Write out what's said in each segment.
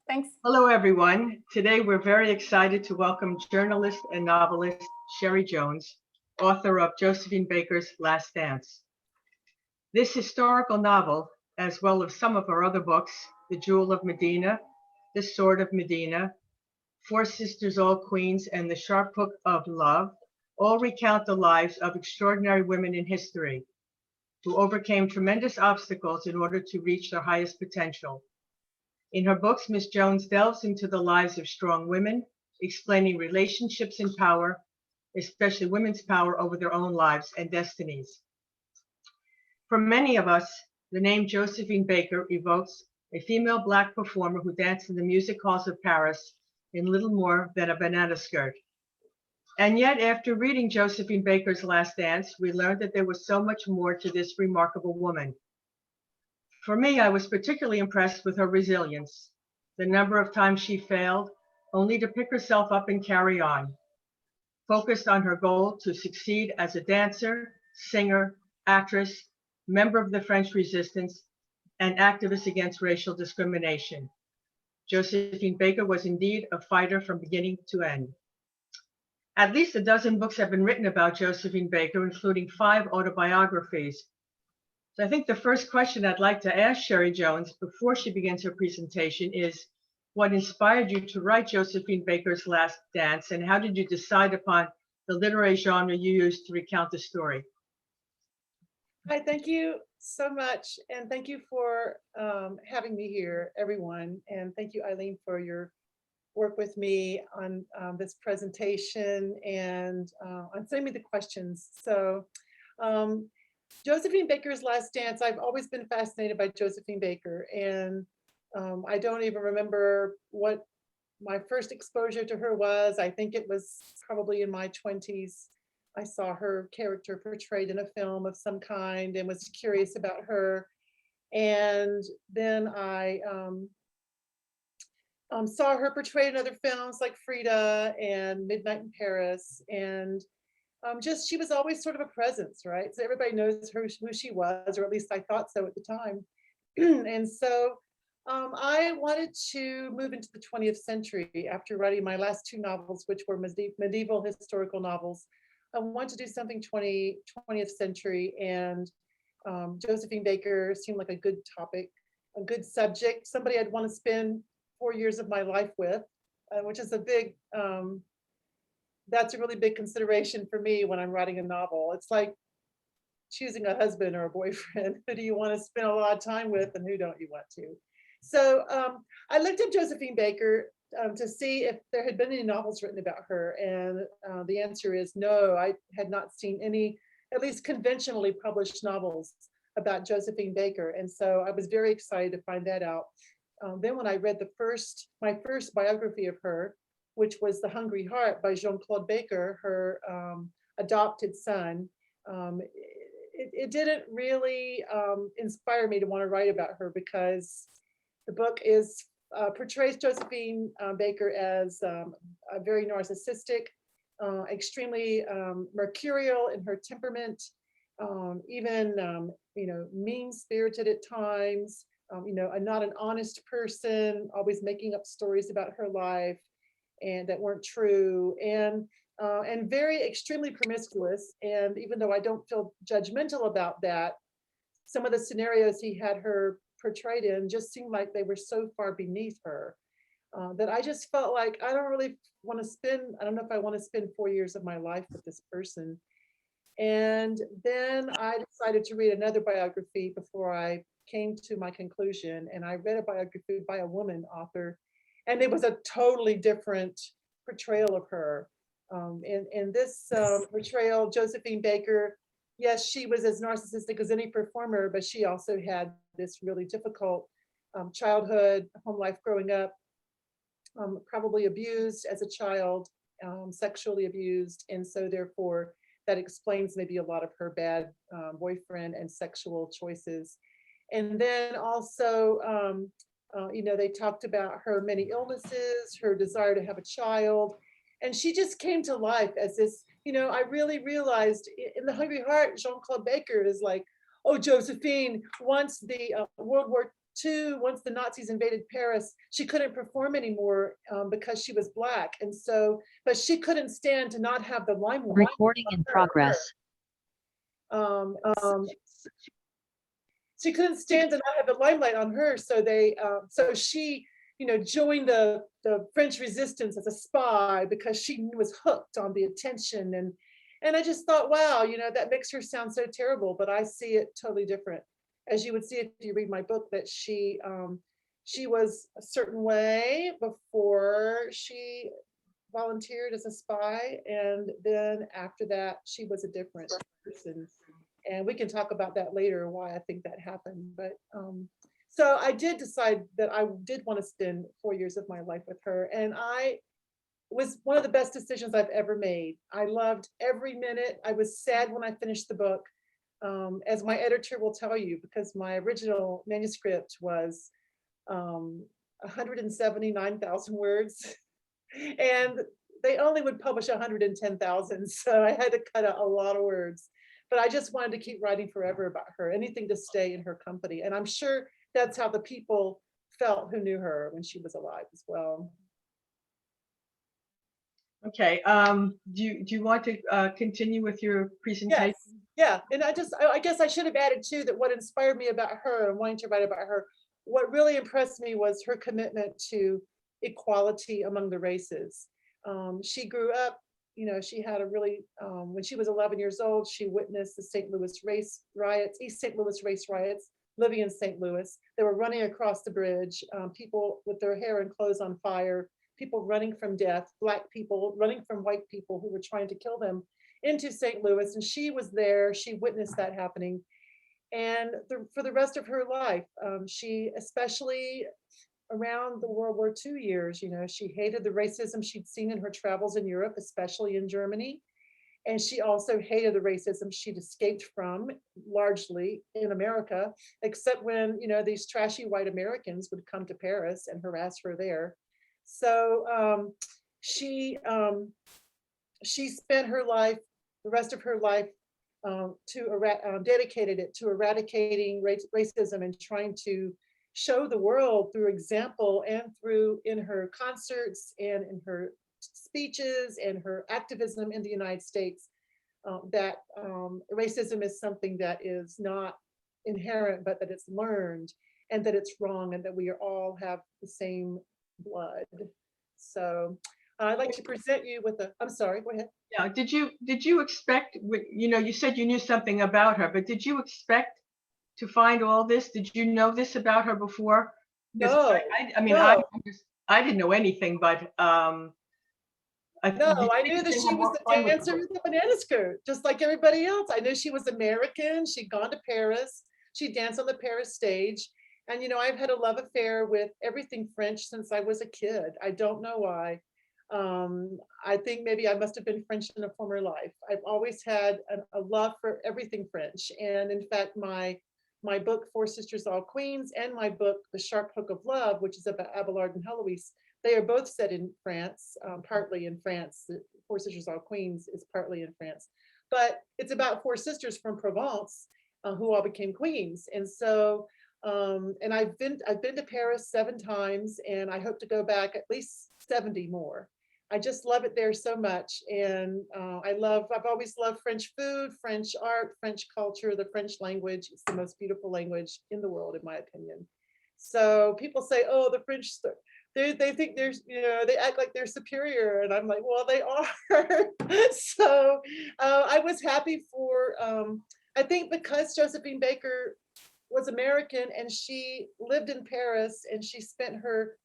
Thanks. Hello, everyone. Today, we're very excited to welcome journalist and novelist Sherry Jones, author of Josephine Baker's Last Dance. This historical novel, as well as some of her other books, The Jewel of Medina, The Sword of Medina, Four Sisters, All Queens, and The Sharp Hook of Love, all recount the lives of extraordinary women in history who overcame tremendous obstacles in order to reach their highest potential. In her books, Ms. Jones delves into the lives of strong women, explaining relationships and power, especially women's power over their own lives and destinies. For many of us, the name Josephine Baker evokes a female Black performer who danced in the music halls of Paris in little more than a banana skirt. And yet, after reading Josephine Baker's Last Dance, we learned that there was so much more to this remarkable woman. For me, I was particularly impressed with her resilience, the number of times she failed, only to pick herself up and carry on, focused on her goal to succeed as a dancer, singer, actress, member of the French Resistance, and activist against racial discrimination. Josephine Baker was indeed a fighter from beginning to end. At least a dozen books have been written about Josephine Baker, including 5 autobiographies. So I think the first question I'd like to ask Sherry Jones before she begins her presentation is, what inspired you to write Josephine Baker's Last Dance, and how did you decide upon the literary genre you used to recount the story? Hi, thank you so much. And thank you for having me here, everyone. And thank you, Eileen, for your work with me on this presentation and on sending me the questions. So Josephine Baker's Last Dance, I've always been fascinated by Josephine Baker. And I don't even remember what my first exposure to her was. I think it was probably in my 20s. I saw her character portrayed in a film of some kind and was curious about her. And then I saw her portrayed in other films like Frida and Midnight in Paris. And just, she was always sort of a presence, right? So everybody knows her, who she was, or at least I thought so at the time. And so I wanted to move into the 20th century after writing my last 2 novels, which were medieval historical novels. I wanted to do something 20th century, and Josephine Baker seemed like a good topic, a good subject, somebody I'd want to spend 4 years of my life with, which is a big, that's a really big consideration for me when I'm writing a novel. It's like choosing a husband or a boyfriend. Who do you want to spend a lot of time with and who don't you want to? So I looked at Josephine Baker to see if there had been any novels written about her. And the answer is no, I had not seen any, at least conventionally published novels about Josephine Baker. And so I was very excited to find that out. Then when I read my first biography of her, which was The Hungry Heart by Jean-Claude Baker, her adopted son, it didn't really inspire me to want to write about her, because the book portrays Josephine Baker as a very narcissistic, extremely mercurial in her temperament, even mean-spirited at times, not an honest person, always making up stories about her life and that weren't true, and very extremely promiscuous. And even though I don't feel judgmental about that, some of the scenarios he had her portrayed in just seemed like they were so far beneath her that I just felt like I don't know if I want to spend 4 years of my life with this person. And then I decided to read another biography before I came to my conclusion. And I read a biography by a woman author, and it was a totally different portrayal of her. In this portrayal, Josephine Baker, yes, she was as narcissistic as any performer, but she also had this really difficult childhood, home life growing up, probably abused as a child, sexually abused. And so therefore, that explains maybe a lot of her bad boyfriend and sexual choices. And then also, they talked about her many illnesses, her desire to have a child. And she just came to life as this, I really realized in The Hungry Heart, Jean-Claude Baker is like, oh, Josephine, once the World War two, once the Nazis invaded Paris, she couldn't perform anymore because she was Black. And so, but she couldn't stand to not have the limelight. Recording in progress. Um, she couldn't stand to not have the limelight on her. So so she, joined the French resistance as a spy because she was hooked on the attention. And I just thought, wow, that makes her sound so terrible, but I see it totally different. As you would see if you read my book, that she was a certain way before she volunteered as a spy, and then after that she was a different person. And we can talk about that later, why I think that happened. But so I did decide that I did want to spend 4 years of my life with her, and I was one of the best decisions I've ever made. I loved every minute. I was sad when I finished the book, as my editor will tell you, because my original manuscript was 179,000 words, and they only would publish 110,000, so I had to cut out a lot of words. But I just wanted to keep writing forever about her, anything to stay in her company. And I'm sure that's how the people felt who knew her when she was alive as well. Okay, do you want to continue with your presentation? Yes, yeah, and I guess I should have added too that what inspired me about her and wanting to write about her, what really impressed me was her commitment to equality among the races. She grew up, she had a really, when she was 11 years old, she witnessed the St. Louis race riots, East St. Louis race riots, living in St. Louis. They were running across the bridge, people with their hair and clothes on fire, people running from death, Black people running from white people who were trying to kill them into St. Louis. And she was there, she witnessed that happening. And for the rest of her life, she, especially around the World War II years, she hated the racism she'd seen in her travels in Europe, especially in Germany. And she also hated the racism she'd escaped from, largely in America, except when, these trashy white Americans would come to Paris and harass her there. So she spent her life, the rest of her life, dedicated it to eradicating racism and trying to show the world through example and in her concerts and in her speeches and her activism in the United States, that racism is something that is not inherent, but that it's learned, and that it's wrong, and that we all have the same blood. So I'd like to present you with I'm sorry, go ahead. Yeah, did you expect, you said you knew something about her, but did you expect to find all this? Did you know this about her before? No, I mean, no. I didn't know anything, but no, I knew that she was the dancer with the banana skirt, just like everybody else. I knew she was American. She'd gone to Paris. She danced on the Paris stage. And, I've had a love affair with everything French since I was a kid. I don't know why. I think maybe I must have been French in a former life. I've always had a love for everything French. And in fact, my book, Four Sisters, All Queens, and my book, The Sharp Hook of Love, which is about Abelard and Heloise, they are both set in France, partly in France. Four Sisters, All Queens is partly in France. But it's about four sisters from Provence who all became queens. And so, and I've been to Paris 7 times, and I hope to go back at least 70 more. I just love it there so much. And I've always loved French food, French art, French culture, the French language. It's the most beautiful language in the world, in my opinion. So people say, oh, the French, they think they act like they're superior. And I'm like, well, they are. So I was happy for, I think because Josephine Baker was American and she lived in Paris and she spent her,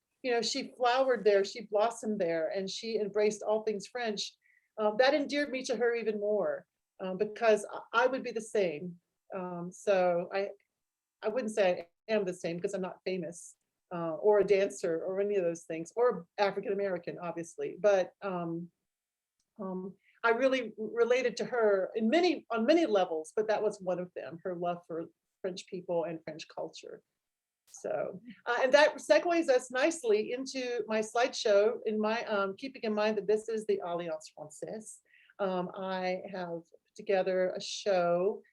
she flowered there, she blossomed there, and she embraced all things French. That endeared me to her even more, because I would be the same. So I wouldn't say I am the same because I'm not famous or a dancer or any of those things, or African American, obviously. But I really related to her on many levels, but that was one of them, her love for French people and French culture. So, and that segues us nicely into my slideshow, in my keeping in mind that this is the Alliance Française. I have put together a show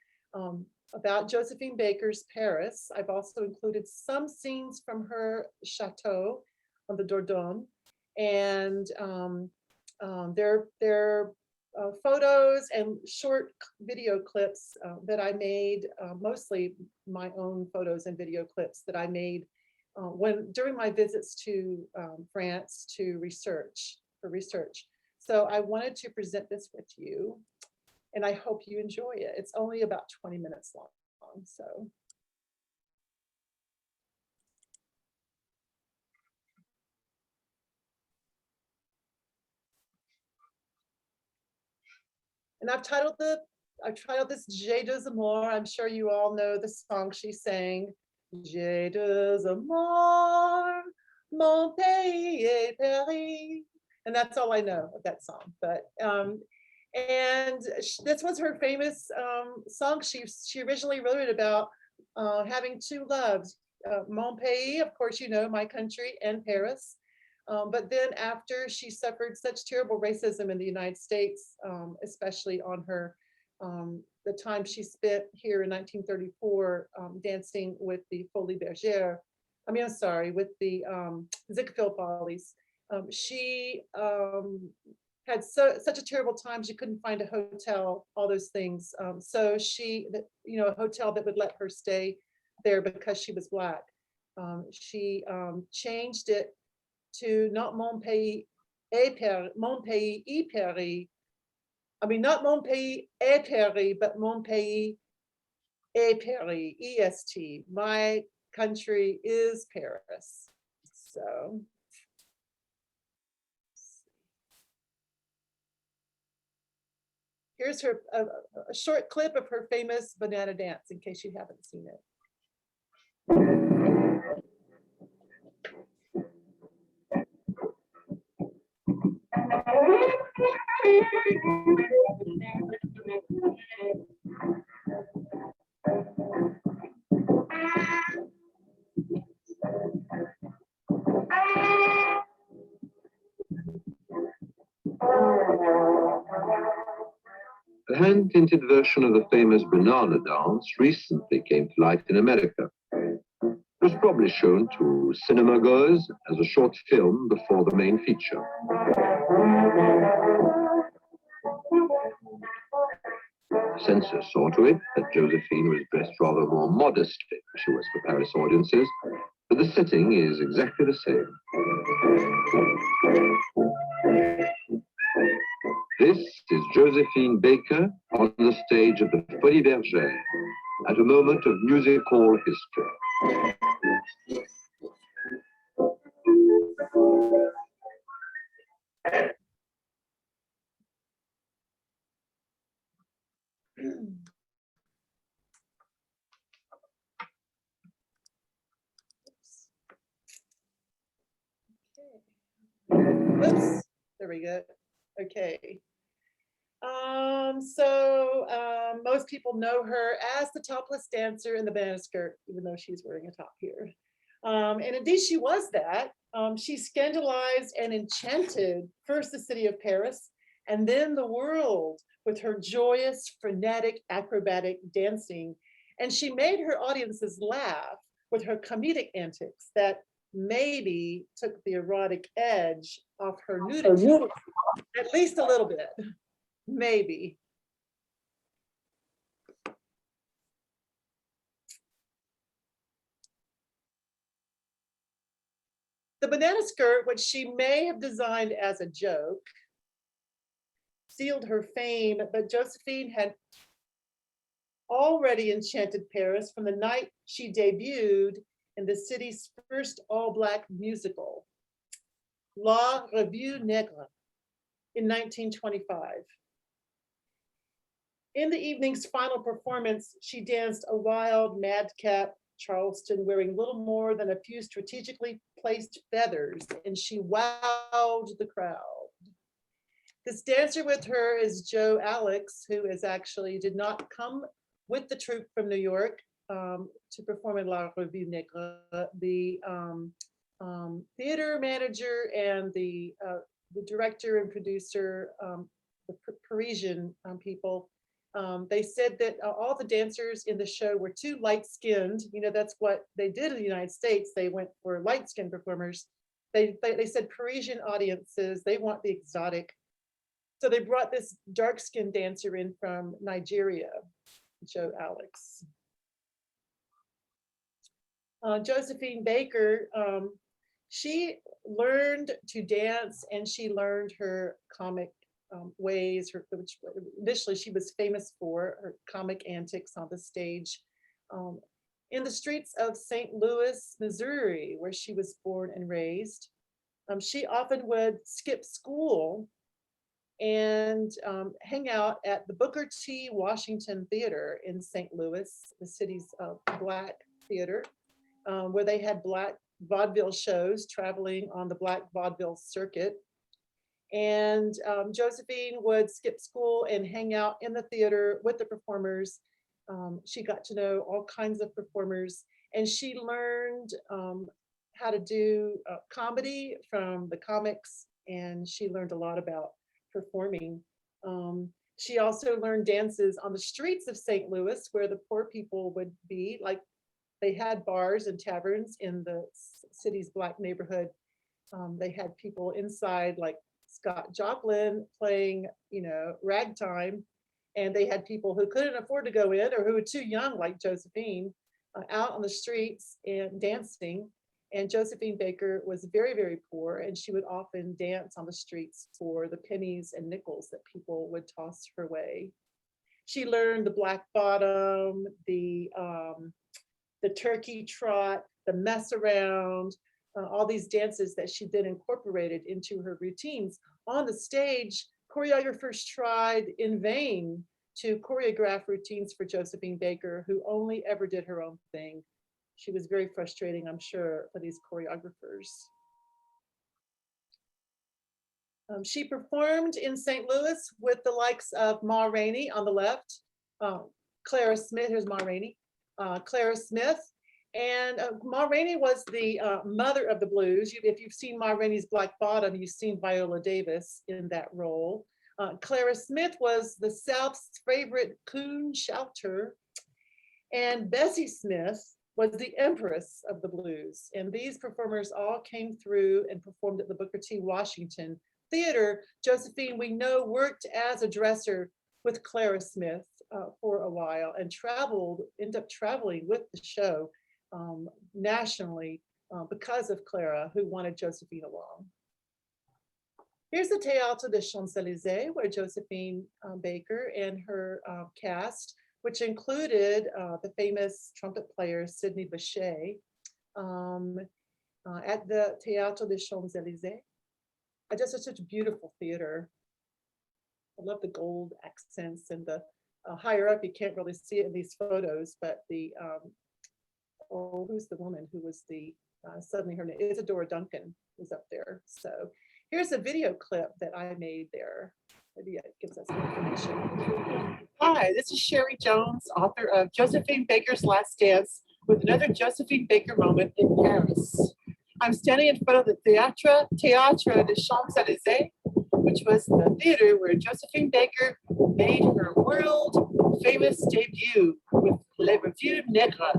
about Josephine Baker's Paris. I've also included some scenes from her chateau on the Dordogne, and their photos and short video clips that I made, mostly my own photos and video clips that I made during my visits to France to research. So I wanted to present this with you, and I hope you enjoy it. It's only about 20 minutes long, so. And I've titled this J'ai deux amours. I'm sure you all know the song she sang. J'ai deux amours, mon pays est Paris. And that's all I know of that song. But and this was her famous song. She originally wrote it about having two loves, mon pays, of course, you know, my country, and Paris. But then after she suffered such terrible racism in the United States, especially on her, the time she spent here in 1934 dancing with the Folies Bergère, I'm sorry, with the Ziegfeld Follies, she had such a terrible time, she couldn't find a hotel, all those things. So she, a hotel that would let her stay there because she was Black. She changed it to not mon pays et Paris, mon pays et Paris. I mean, not mon pays et Paris, but mon pays et Paris, EST. My country is Paris. So. Here's her a short clip of her famous banana dance, in case you haven't seen it. A hand-painted version of the famous banana dance recently came to light in America. It was probably shown to cinema goers as a short film before the main feature. Censors saw to it that Josephine was dressed rather more modestly than she was for Paris audiences, but the setting is exactly the same. This is Josephine Baker on the stage of the Folies Bergère at a moment of music hall history. Oops, there we go. Okay. Most people know her as the topless dancer in the banana skirt, even though she's wearing a top here. And indeed she was that. She scandalized and enchanted first the city of Paris and then the world with her joyous, frenetic, acrobatic dancing. And she made her audiences laugh with her comedic antics that maybe took the erotic edge off her nudity, at least a little bit, maybe. The banana skirt, which she may have designed as a joke, sealed her fame, but Josephine had already enchanted Paris from the night she debuted in the city's first all-Black musical, La Revue Negre, in 1925. In the evening's final performance, she danced a wild, madcap Charleston wearing little more than a few strategically placed feathers, and she wowed the crowd. This dancer with her is Joe Alex, who did not come with the troupe from New York to perform in La Revue Negre. The theater manager and the director and producer, the Parisian people, They said that all the dancers in the show were too light-skinned. You know, that's what they did in the United States. They went for light-skinned performers. They said Parisian audiences, they want the exotic. So they brought this dark-skinned dancer in from Nigeria, Joe Alex. Josephine Baker, she learned to dance and she learned her comic ways, which initially she was famous for her comic antics on the stage in the streets of St. Louis, Missouri, where she was born and raised. She often would skip school and hang out at the Booker T. Washington Theater in St. Louis, the city's Black theater, where they had Black vaudeville shows traveling on the Black vaudeville circuit. And Josephine would skip school and hang out in the theater with the performers. She got to know all kinds of performers, and she learned how to do comedy from the comics, and she learned a lot about performing. She also learned dances on the streets of St. Louis, where the poor people would be. Like, they had bars and taverns in the city's Black neighborhood. They had people inside, like Scott Joplin playing, you know, ragtime, and they had people who couldn't afford to go in or who were too young, like Josephine, out on the streets and dancing. And Josephine Baker was very, very poor, and she would often dance on the streets for the pennies and nickels that people would toss her way. She learned the Black Bottom, the turkey trot, the mess around, all these dances that she then incorporated into her routines. On the stage, choreographers tried in vain to choreograph routines for Josephine Baker, who only ever did her own thing. She was very frustrating, I'm sure, for these choreographers. She performed in St. Louis with the likes of Ma Rainey on the left, Clara Smith, here's Ma Rainey, Clara Smith, and Ma Rainey was the mother of the blues. If you've seen Ma Rainey's Black Bottom, you've seen Viola Davis in that role. Clara Smith was the South's favorite coon shouter, and Bessie Smith was the empress of the blues. And these performers all came through and performed at the Booker T. Washington Theater. Josephine, we know, worked as a dresser with Clara Smith for a while and ended up traveling with the show nationally because of Clara, who wanted Josephine along. Here's the Théâtre des Champs-Élysées, where Josephine Baker and her cast, which included the famous trumpet player Sidney Bechet, at the Théâtre des Champs-Élysées. Just such a beautiful theater. I love the gold accents, and the higher up, you can't really see it in these photos, but the, oh, who's the woman who was the, suddenly her name, Isadora Duncan was up there. So here's a video clip that I made there. Maybe it gives us more information. Hi, this is Sherry Jones, author of Josephine Baker's Last Dance, with another Josephine Baker moment in Paris. I'm standing in front of the Théâtre des Champs-Élysées, which was the theater where Josephine Baker made her world famous debut with Le Revue Negre,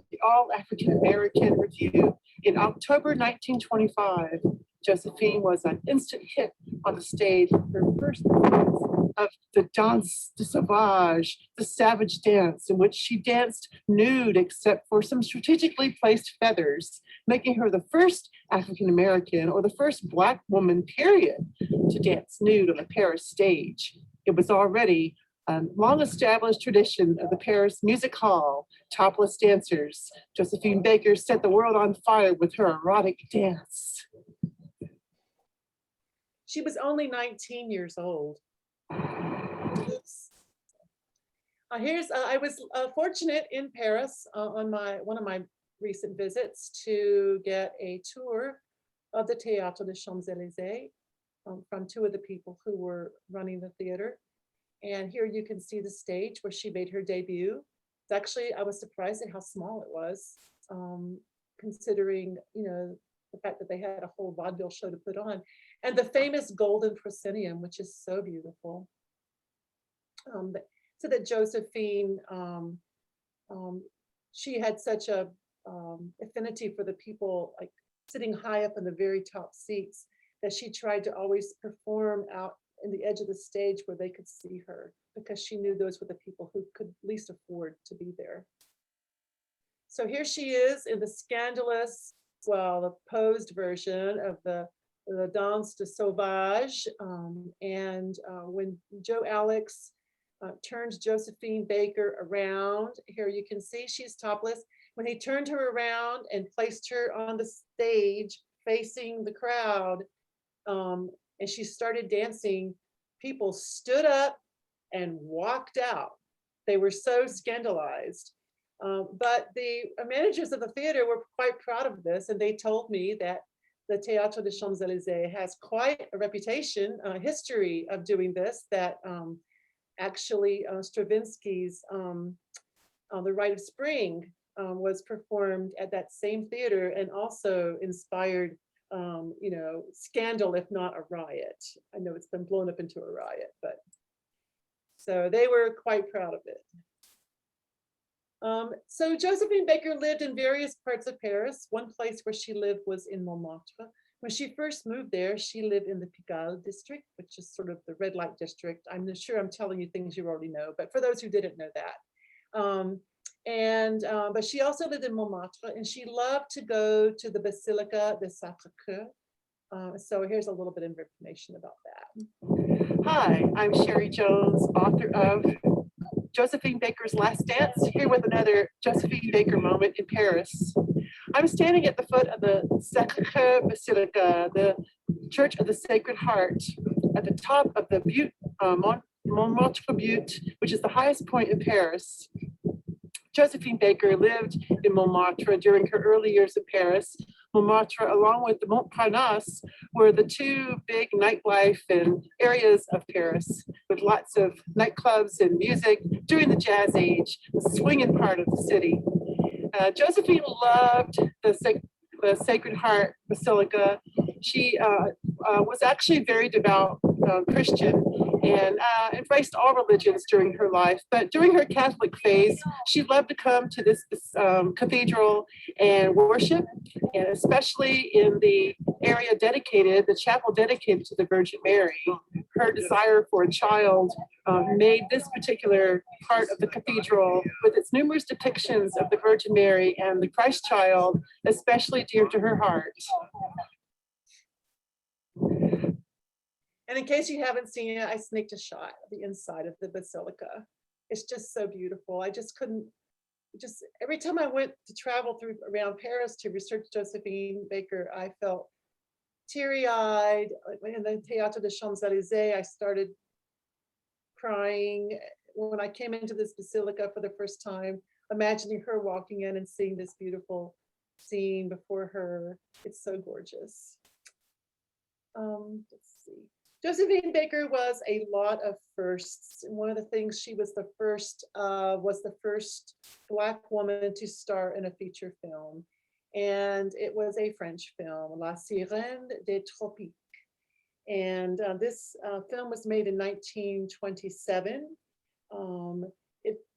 the all-African-American review. In October 1925, Josephine was an instant hit on the stage. Her first performance of the Danse de Sauvage, the savage dance, in which she danced nude except for some strategically placed feathers, making her the first African-American or the first Black woman, period, to dance nude on the Paris stage. It was already a long-established tradition of the Paris Music Hall, topless dancers. Josephine Baker set the world on fire with her erotic dance. She was only 19 years old. Oops. I was fortunate in Paris on one of my recent visits to get a tour of the Théâtre des Champs-Élysées from two of the people who were running the theater. And here you can see the stage where she made her debut. It's actually, I was surprised at how small it was, considering, you know, the fact that they had a whole vaudeville show to put on. And the famous golden proscenium, which is so beautiful. said that Josephine, she had such a affinity for the people like sitting high up in the very top seats that she tried to always perform out in the edge of the stage where they could see her, because she knew those were the people who could least afford to be there. So here she is in the scandalous, well, the posed version of the Danse de Sauvage. When Joe Alex turned Josephine Baker around, here you can see she's topless. When he turned her around and placed her on the stage facing the crowd, and she started dancing, people stood up and walked out. They were so scandalized. But the managers of the theater were quite proud of this, and they told me that the Théâtre des Champs-Élysées has quite a reputation, a history of doing this, that actually Stravinsky's The Rite of Spring was performed at that same theater and also inspired scandal, if not a riot. I know it's been blown up into a riot, but so they were quite proud of it. So Josephine Baker lived in various parts of Paris. One place where she lived was in Montmartre. When she first moved there, she lived in the Pigalle district, which is sort of the red light district. I'm sure I'm telling you things you already know, but for those who didn't know that. But she also lived in Montmartre, and she loved to go to the Basilica de Sacre. So here's a little bit of information about that. Hi, I'm Sherry Jones, author of Josephine Baker's Last Dance, here with another Josephine Baker moment in Paris. I'm standing at the foot of the Sacre Basilica, the Church of the Sacred Heart, at the top of the Butte, Montmartre Butte, which is the highest point in Paris. Josephine Baker lived in Montmartre during her early years in Paris. Montmartre, along with the Montparnasse, were the two big nightlife and areas of Paris, with lots of nightclubs and music during the Jazz Age, the swinging part of the city. Josephine loved the Sacred Heart Basilica. She was actually very devout Christian and embraced all religions during her life. But during her Catholic phase, she loved to come to this cathedral and worship, and especially in the area dedicated, the chapel dedicated to the Virgin Mary. Her desire for a child made this particular part of the cathedral, with its numerous depictions of the Virgin Mary and the Christ child, especially dear to her heart. And in case you haven't seen it, I sneaked a shot of the inside of the Basilica. It's just so beautiful. I just couldn't, every time I went to travel around Paris to research Josephine Baker, I felt teary-eyed. In the Théâtre des Champs-Élysées, I started crying when I came into this Basilica for the first time, imagining her walking in and seeing this beautiful scene before her. It's so gorgeous. Let's see. Josephine Baker was a lot of firsts. And one of the things, she was the first Black woman to star in a feature film. And it was a French film, La Sirène des Tropiques. And this film was made in 1927.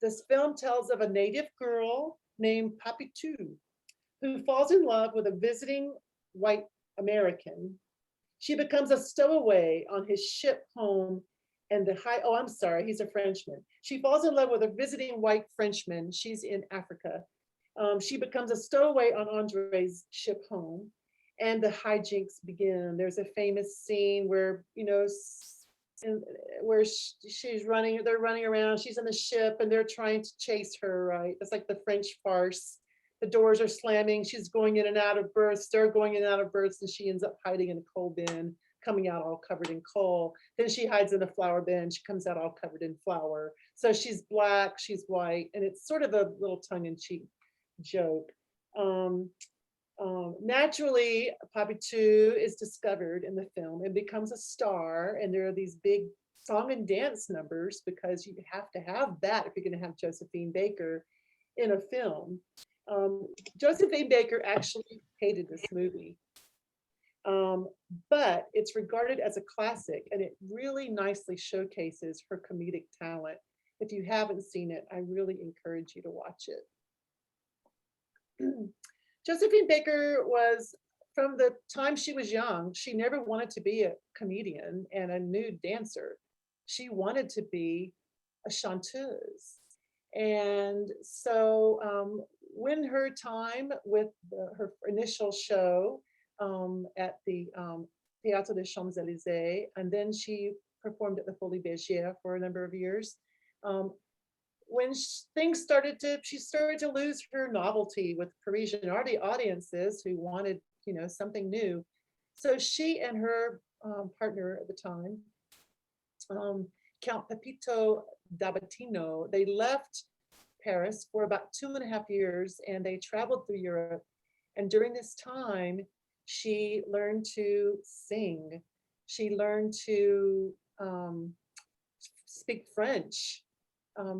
This film tells of a native girl named Papitou, who falls in love with a visiting white American. She becomes a stowaway on his ship home, and he's a Frenchman. She falls in love with a visiting white Frenchman. She's in Africa. She becomes a stowaway on Andre's ship home, and the hijinks begin. There's a famous scene where, they're running around, she's in the ship, and they're trying to chase her, right? It's like the French farce. The doors are slamming, she's going in and out of berths, they're going in and out of berths, and she ends up hiding in a coal bin, coming out all covered in coal. Then she hides in a flour bin, she comes out all covered in flour. So she's Black, she's white, and it's sort of a little tongue-in-cheek joke. Naturally, Papitou is discovered in the film and becomes a star, and there are these big song and dance numbers, because you have to have that if you're going to have Josephine Baker in a film. Josephine Baker actually hated this movie, but it's regarded as a classic, and it really nicely showcases her comedic talent. If you haven't seen it, I really encourage you to watch it. Josephine Baker was, from the time she was young, she never wanted to be a comedian and a nude dancer. She wanted to be a chanteuse. And so when her time with her initial show at the Théâtre des Champs-Elysées, and then she performed at the Folies Bergère for a number of years. When things started to, she started to lose her novelty with Parisian audiences who wanted, you know, something new. So she and her partner at the time, Count Pepito d'Abatino, they left Paris for about 2.5 years and they traveled through Europe. And during this time, she learned to sing. She learned to speak French.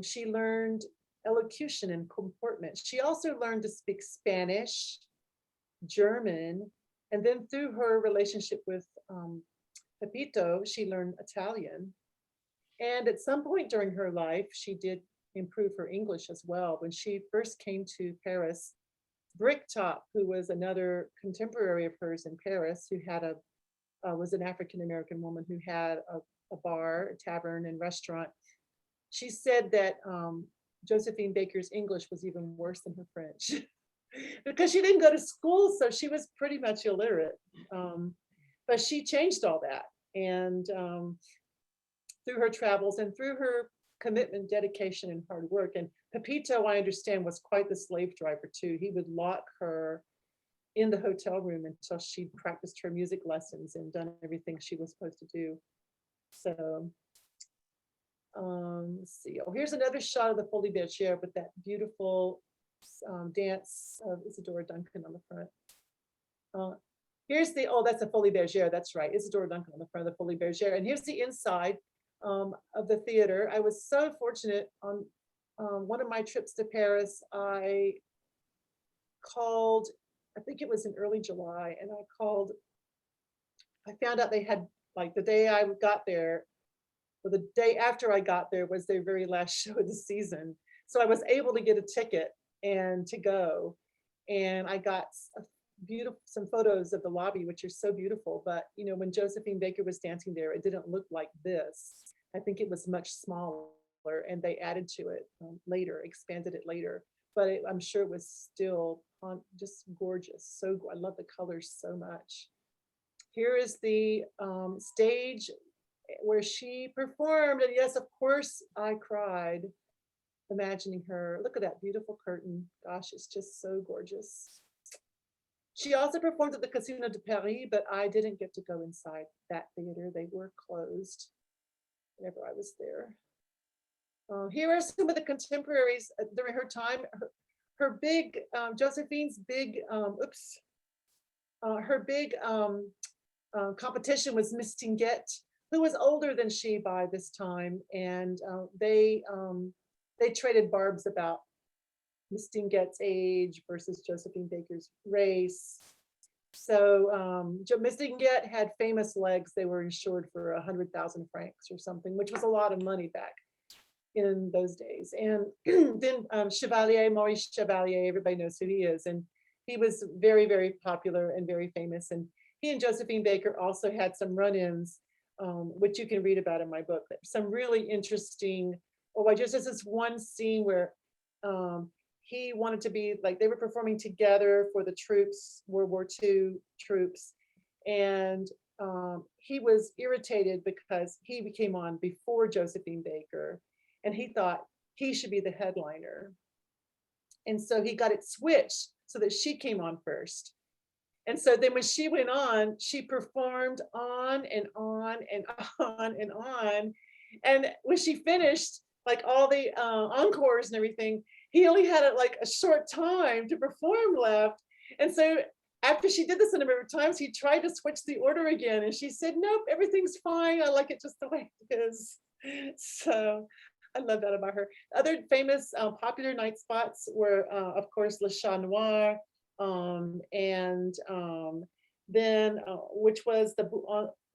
She learned elocution and comportment. She also learned to speak Spanish, German, and then through her relationship with Pepito, she learned Italian. And at some point during her life, she did improve her English as well. When she first came to Paris, Bricktop, who was another contemporary of hers in Paris, who had was an African-American woman who had a bar, a tavern and restaurant. She said that Josephine Baker's English was even worse than her French because she didn't go to school, so she was pretty much illiterate. But she changed all that. And through her travels and through her commitment, dedication, and hard work. And Pepito, I understand, was quite the slave driver too. He would lock her in the hotel room until she'd practiced her music lessons and done everything she was supposed to do. So let's see. Oh, here's another shot of the Folies Bergère with that beautiful dance of Isadora Duncan on the front. Here's the, oh, that's the Folies Bergère, that's right. Isadora Duncan on the front of the Folies Bergère. And here's the inside of the theater. I was so fortunate on one of my trips to Paris. I called, I think it was in early July, and I found out they had, like, the day I got there, or the day after I got there was their very last show of the season. So I was able to get a ticket and to go. And I got some photos of the lobby, which are so beautiful. But, you know, when Josephine Baker was dancing there, it didn't look like this. I think it was much smaller, and they added to it later, expanded it later. But I'm sure it was still just gorgeous. So I love the colors so much. Here is the stage where she performed. And yes, of course, I cried imagining her. Look at that beautiful curtain. Gosh, it's just so gorgeous. She also performed at the Casino de Paris, but I didn't get to go inside that theater. They were closed whenever I was there. Here are some of the contemporaries during her time. Her big, Josephine's big, her big competition was Mistinguett, who was older than she by this time. And they traded barbs about Mistinguett's age versus Josephine Baker's race. So Mistinguett had famous legs. They were insured for 100,000 francs or something, which was a lot of money back in those days. And then Chevalier, Maurice Chevalier, everybody knows who he is. And he was very, very popular and very famous. And he and Josephine Baker also had some run-ins, which you can read about in my book. Some really interesting, just this one scene where he wanted to be, like, they were performing together for the troops, World War II troops. And he was irritated because he came on before Josephine Baker, and he thought he should be the headliner. And so he got it switched so that she came on first. And so then when she went on, she performed on and on and on and on. And when she finished, like all the encores and everything, he only had like a short time to perform left. And so after she did this a number of times, he tried to switch the order again. And she said, nope, everything's fine. I like it just the way it is. So I love that about her. Other famous popular night spots were, of course, Le Chat Noir, and then which was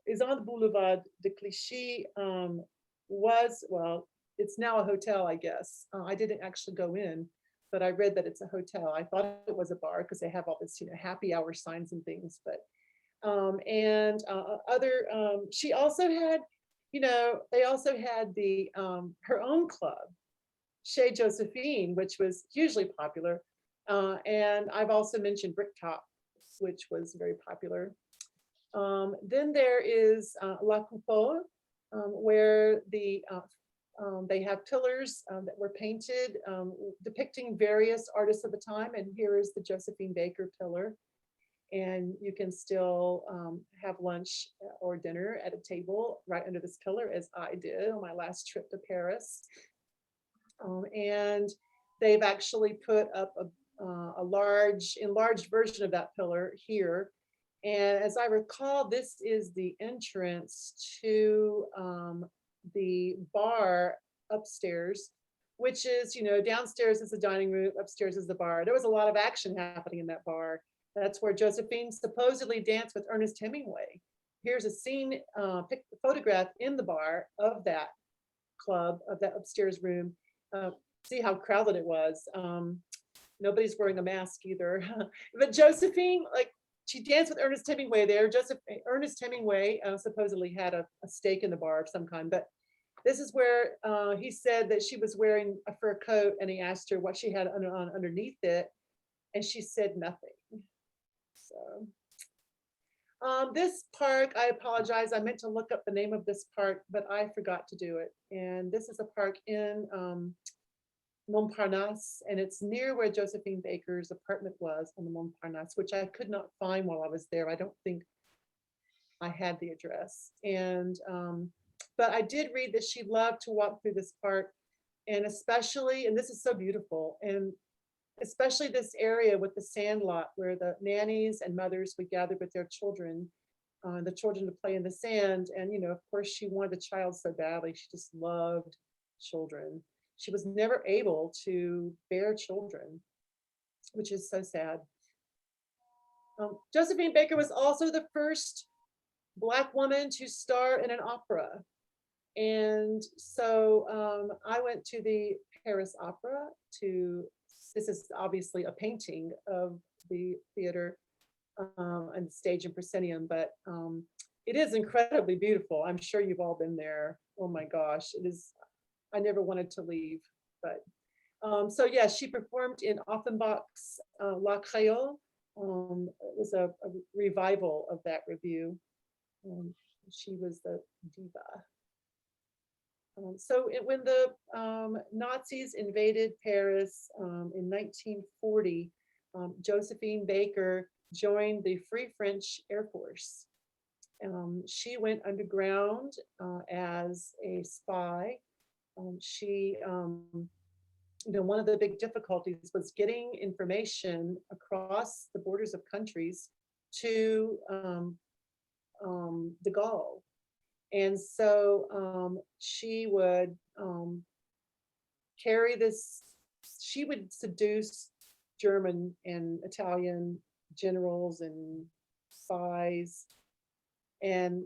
is on the Boulevard de Clichy, it's now a hotel, I guess. I didn't actually go in, but I read that it's a hotel. I thought it was a bar because they have all this, happy hour signs and things. But she also had, they also had the her own club, Chez Josephine, which was hugely popular. And I've also mentioned Bricktop, which was very popular. Then there is La Coupole, where they have pillars that were painted depicting various artists of the time. And here is the Josephine Baker pillar. And you can still have lunch or dinner at a table right under this pillar, as I did on my last trip to Paris. And they've actually put up a enlarged version of that pillar here. And as I recall, this is the entrance to the bar upstairs, which is, downstairs is the dining room, upstairs is the bar. There was a lot of action happening in that bar. That's where Josephine supposedly danced with Ernest Hemingway. Here's a scene, photograph in the bar of that club, of that upstairs room. See how crowded it was. Nobody's wearing a mask either. But Josephine, she danced with Ernest Hemingway there. Ernest Hemingway supposedly had a stake in the bar of some kind. But this is where he said that she was wearing a fur coat, and he asked her what she had on underneath it, and she said nothing. So this park, I apologize. I meant to look up the name of this park, but I forgot to do it. And this is a park in Montparnasse, and it's near where Josephine Baker's apartment was on the Montparnasse, which I could not find while I was there. I don't think I had the address. And but I did read that she loved to walk through this park, and especially, and this is so beautiful, and especially this area with the sand lot where the nannies and mothers would gather with their children, the children to play in the sand. And, of course, she wanted a child so badly. She just loved children. She was never able to bear children, which is so sad. Josephine Baker was also the first Black woman to star in an opera. And so I went to the Paris Opera this is obviously a painting of the theater and the stage and proscenium, but it is incredibly beautiful. I'm sure you've all been there. Oh my gosh, it is. I never wanted to leave, but so yeah, she performed in Offenbach's La Créole. It was a revival of that review. She was the diva. So when the Nazis invaded Paris in 1940, Josephine Baker joined the Free French Air Force. She went underground as a spy. One of the big difficulties was getting information across the borders of countries to de Gaulle. And so she would carry this, she would seduce German and Italian generals and spies. And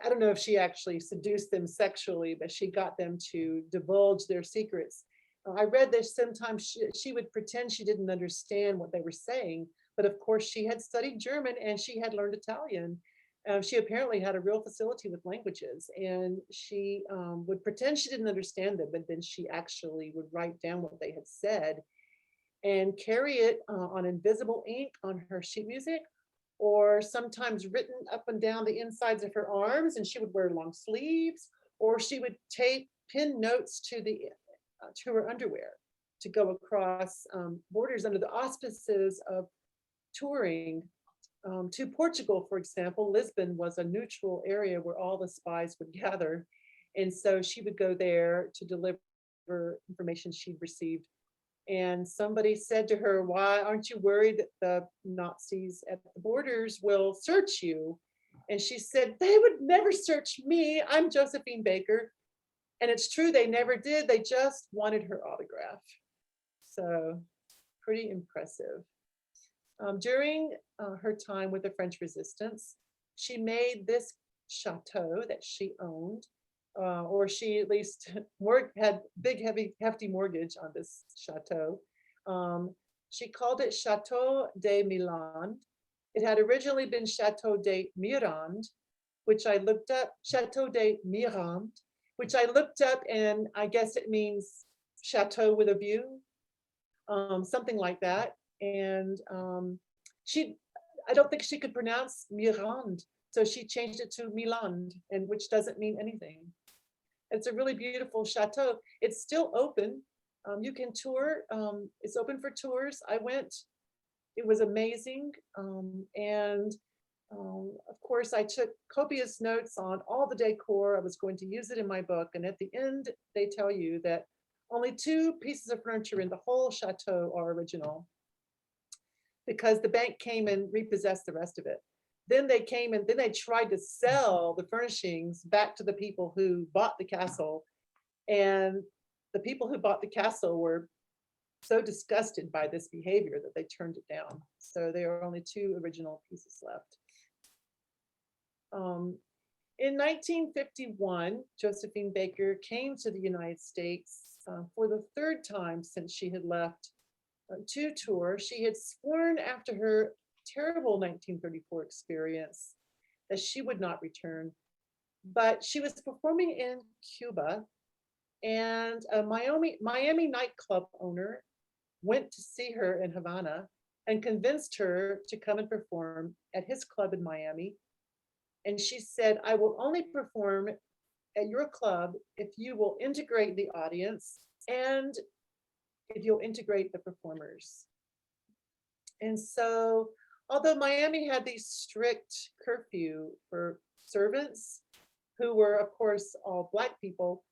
I don't know if she actually seduced them sexually, but she got them to divulge their secrets. I read that sometimes she would pretend she didn't understand what they were saying, but of course she had studied German and she had learned Italian. She apparently had a real facility with languages, and she would pretend she didn't understand them, but then she actually would write down what they had said and carry it on invisible ink on her sheet music, or sometimes written up and down the insides of her arms, and she would wear long sleeves, or she would pin notes to her underwear to go across borders under the auspices of touring. To Portugal, for example, Lisbon was a neutral area where all the spies would gather. And so she would go there to deliver information she'd received. And somebody said to her, "Why aren't you worried that the Nazis at the borders will search you?" And she said, "They would never search me. I'm Josephine Baker." And it's true, they never did. They just wanted her autograph. So pretty impressive. During her time with the French Resistance, she made this chateau that she owned, or she at least had big, hefty mortgage on this chateau. She called it Chateau de Milan. It had originally been Chateau de Mirande, which I looked up, Chateau de Mirande, which I looked up, and I guess it means chateau with a view, something like that. And I don't think she could pronounce Mirande, so she changed it to Milan, and which doesn't mean anything. It's a really beautiful chateau. It's still open. You can tour. It's open for tours. I went. It was amazing. Of course, I took copious notes on all the decor. I was going to use it in my book. And at the end, they tell you that only 2 pieces of furniture in the whole chateau are original, because the bank came and repossessed the rest of it. Then they came and then they tried to sell the furnishings back to the people who bought the castle. And the people who bought the castle were so disgusted by this behavior that they turned it down. So there are only 2 original pieces left. In 1951, Josephine Baker came to the United States for the 3rd time since she had left to tour. She had sworn after her terrible 1934 experience that she would not return, but she was performing in Cuba, and a Miami nightclub owner went to see her in Havana and convinced her to come and perform at his club in Miami. And she said, "I will only perform at your club if you will integrate the audience and if you'll integrate the performers." And so, although Miami had these strict curfew for servants, who were, of course, all Black people,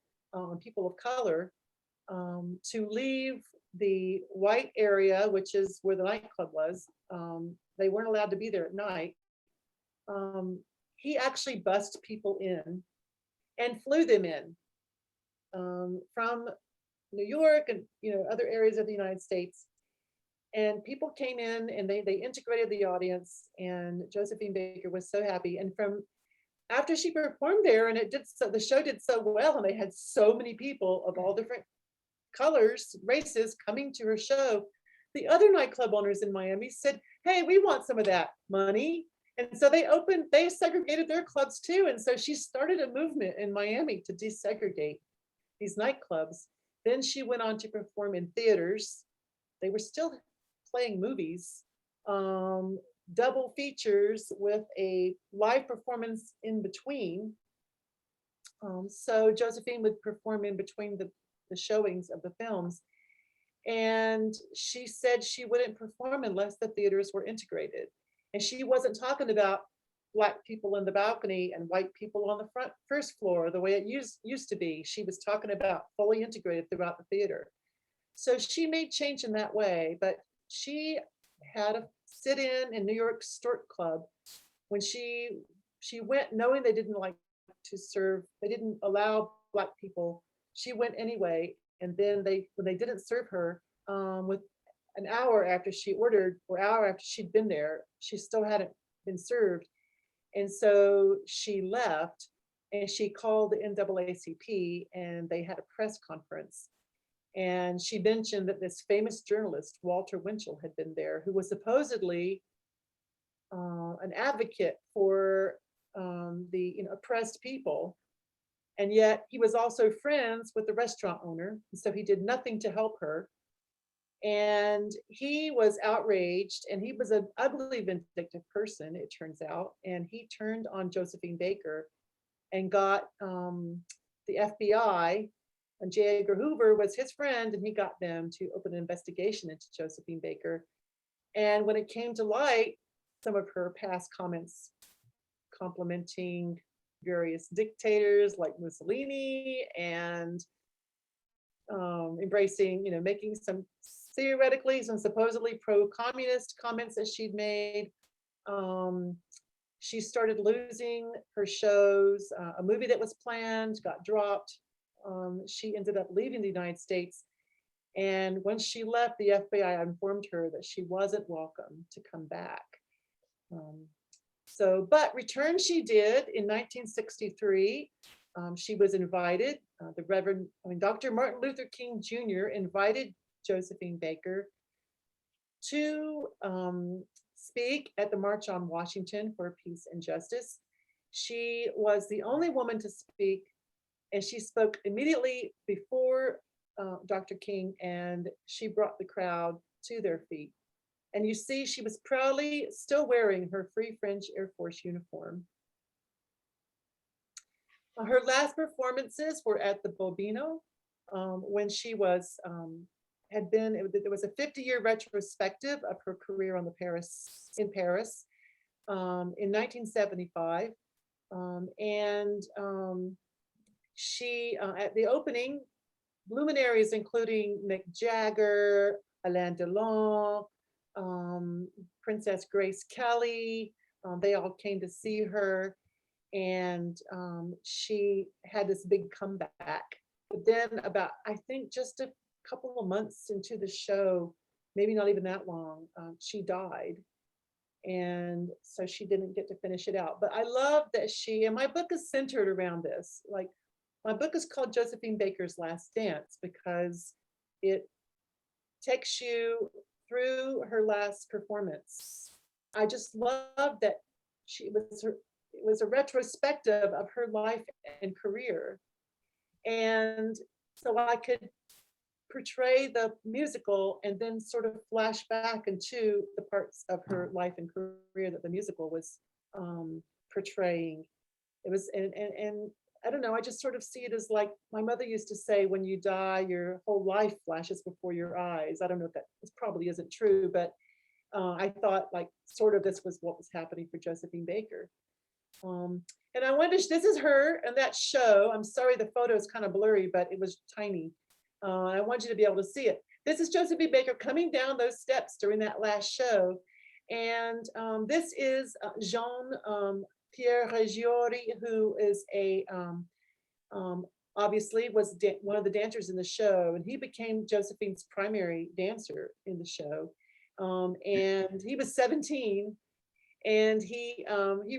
people of color, to leave the white area, which is where the nightclub was, they weren't allowed to be there at night. He actually bussed people in and flew them in from New York and other areas of the United States. And people came in and they integrated the audience, and Josephine Baker was so happy. And after she performed there, and the show did so well, and they had so many people of all different colors, races coming to her show, the other nightclub owners in Miami said, "Hey, we want some of that money." And so they segregated their clubs too. And so she started a movement in Miami to desegregate these nightclubs. Then she went on to perform in theaters. They were still playing movies, double features with a live performance in between. So Josephine would perform in between the showings of the films. And she said she wouldn't perform unless the theaters were integrated. And she wasn't talking about Black people in the balcony and white people on the first floor, the way it used to be. She was talking about fully integrated throughout the theater. So she made change in that way, but she had a sit-in New York Stork Club when she went knowing they didn't like to serve, they didn't allow Black people. She went anyway, and then when they didn't serve her, with an hour after she ordered, or hour after she'd been there, she still hadn't been served. And so she left, and she called the NAACP, and they had a press conference. And she mentioned that this famous journalist, Walter Winchell, had been there, who was supposedly an advocate for the oppressed people. And yet he was also friends with the restaurant owner. And so he did nothing to help her. And he was outraged, and he was an ugly, vindictive person, it turns out. And he turned on Josephine Baker and got the FBI, and J. Edgar Hoover was his friend, and he got them to open an investigation into Josephine Baker. And when it came to light, some of her past comments complimenting various dictators like Mussolini, and embracing, making some supposedly pro-communist comments that she'd made. She started losing her shows. A movie that was planned got dropped. She ended up leaving the United States. And when she left, the FBI informed her that she wasn't welcome to come back. But return she did in 1963. She was invited, Dr. Martin Luther King Jr. invited Josephine Baker to speak at the March on Washington for Peace and Justice. She was the only woman to speak, and she spoke immediately before Dr. King, and she brought the crowd to their feet. And you see, she was proudly still wearing her Free French Air Force uniform. Her last performances were at the Bobino when she was, there was a 50-year retrospective of her career in Paris in 1975. She, at the opening, luminaries including Mick Jagger, Alain Delon, Princess Grace Kelly, they all came to see her. And she had this big comeback. But then about, I think just a couple of months into the show, maybe not even that long, she died. And so she didn't get to finish it out. But I love that and my book is centered around this. Like, my book is called Josephine Baker's Last Dance because it takes you through her last performance. I just love that it was a retrospective of her life and career. And so I could portray the musical and then sort of flash back into the parts of her life and career that the musical was portraying. It was, and I don't know, I just sort of see it as like my mother used to say, when you die, your whole life flashes before your eyes. I don't know if this probably isn't true, but I thought like sort of this was what was happening for Josephine Baker. And I wonder, this is her and that show. I'm sorry, the photo is kind of blurry, but it was tiny. I want you to be able to see it. This is Josephine Baker coming down those steps during that last show. And this is Jean Pierre Reggiori, who is obviously was one of the dancers in the show, and he became Josephine's primary dancer in the show. And he was 17. And he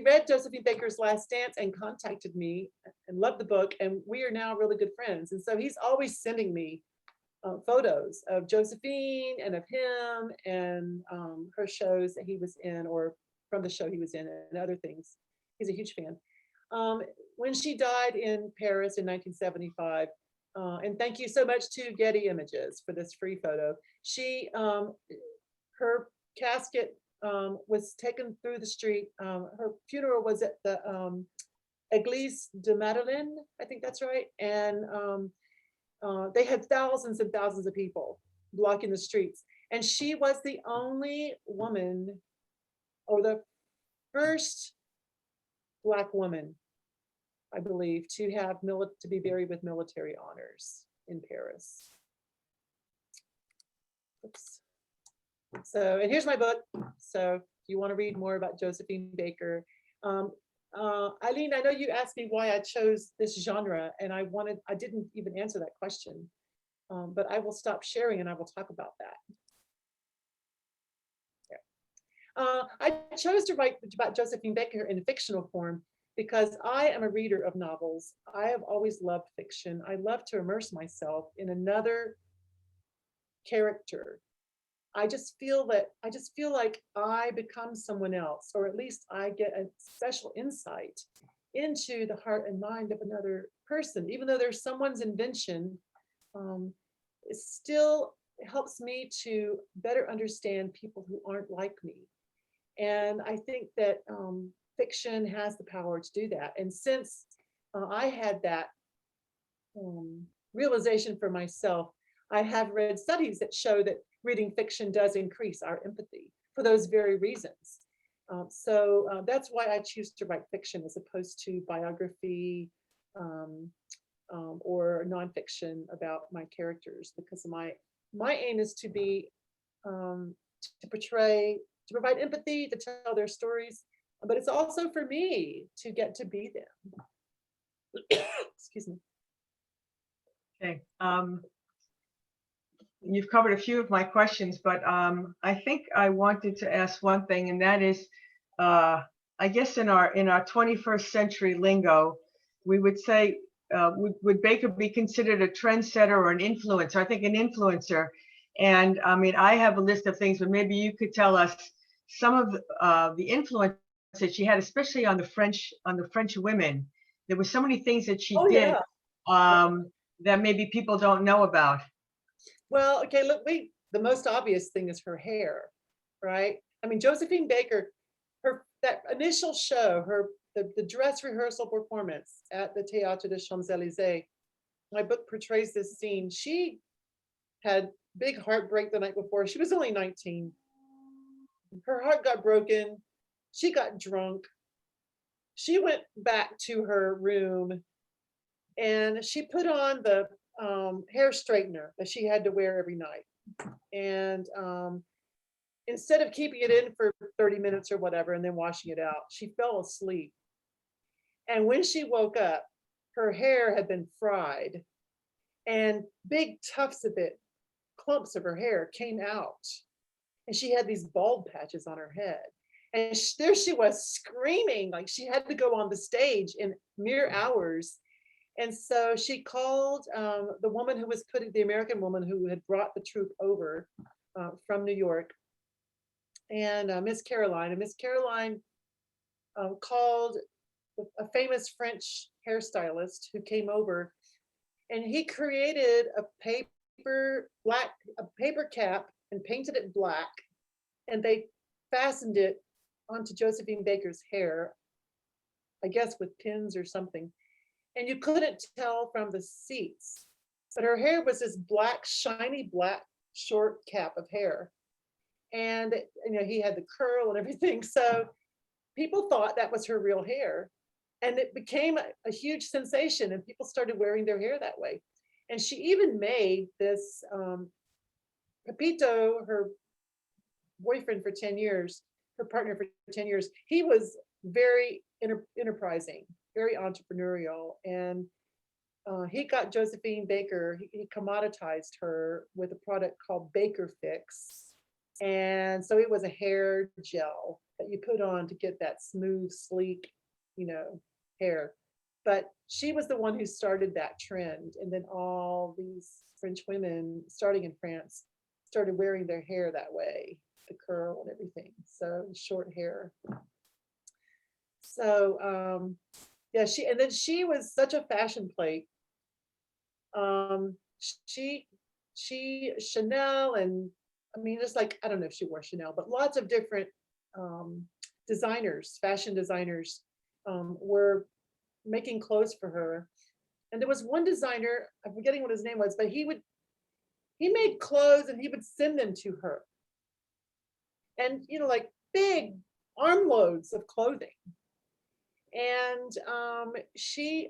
read Josephine Baker's Last Dance and contacted me and loved the book. And we are now really good friends. And so he's always sending me photos of Josephine and of him and her shows that he was in, or from the show he was in, and other things. He's a huge fan. When she died in Paris in 1975, and thank you so much to Getty Images for this free photo. Her casket was taken through the street. Her funeral was at the Église de Madeleine, I think that's right. And they had thousands and thousands of people blocking the streets. And she was the only woman, or the first Black woman, I believe, to be buried with military honors in Paris. Oops. So, and here's my book. So if you want to read more about Josephine Baker. Eileen, I know you asked me why I chose this genre, and I didn't even answer that question, but I will stop sharing and I will talk about that. Yeah. I chose to write about Josephine Baker in fictional form because I am a reader of novels. I have always loved fiction. I love to immerse myself in another character. I just feel like I become someone else, or at least I get a special insight into the heart and mind of another person. Even though there's someone's invention, it still helps me to better understand people who aren't like me. And I think that fiction has the power to do that. And since I had that realization for myself, I have read studies that show that reading fiction does increase our empathy for those very reasons. So that's why I choose to write fiction as opposed to biography or nonfiction about my characters, because my aim is to be to provide empathy, to tell their stories, but it's also for me to get to be them. Excuse me. Okay. You've covered a few of my questions, but I think I wanted to ask one thing, and that is, I guess in our 21st century lingo, we would say would Baker be considered a trendsetter or an influencer? I think an influencer. And I mean, I have a list of things, but maybe you could tell us some of the influence that she had, especially on the French women. There were so many things that she Oh, did yeah. that maybe people don't know about. Well, okay, look, the most obvious thing is her hair, right? I mean, Josephine Baker, that initial show, the dress rehearsal performance at the Théâtre des Champs-Élysées, my book portrays this scene. She had big heartbreak the night before. She was only 19. Her heart got broken. She got drunk. She went back to her room and she put on the hair straightener that she had to wear every night. And instead of keeping it in for 30 minutes or whatever and then washing it out, she fell asleep. And when she woke up, her hair had been fried and big tufts of it, clumps of her hair came out. And she had these bald patches on her head. And there she was screaming like she had to go on the stage in mere hours. And so she called the woman who was the American woman who had brought the troupe over from New York, and Miss Caroline. And Miss Caroline called a famous French hairstylist who came over, and he created a paper cap and painted it black, and they fastened it onto Josephine Baker's hair, I guess with pins or something. And you couldn't tell from the seats, but her hair was this black, shiny black, short cap of hair. And he had the curl and everything. So people thought that was her real hair. And it became a huge sensation, and people started wearing their hair that way. And she even made this, Pepito, her boyfriend for 10 years, her partner for 10 years, he was very enterprising, very entrepreneurial. And he got Josephine Baker, he commoditized her with a product called Baker Fix. And so it was a hair gel that you put on to get that smooth, sleek, hair. But she was the one who started that trend. And then all these French women, starting in France, started wearing their hair that way, the curl and everything. So short hair. So yeah, she was such a fashion plate. She Chanel, and I mean, it's like, I don't know if she wore Chanel, but lots of different designers, fashion designers, were making clothes for her. And there was one designer, I'm forgetting what his name was, but he made clothes and he would send them to her. And, like big armloads of clothing. And she,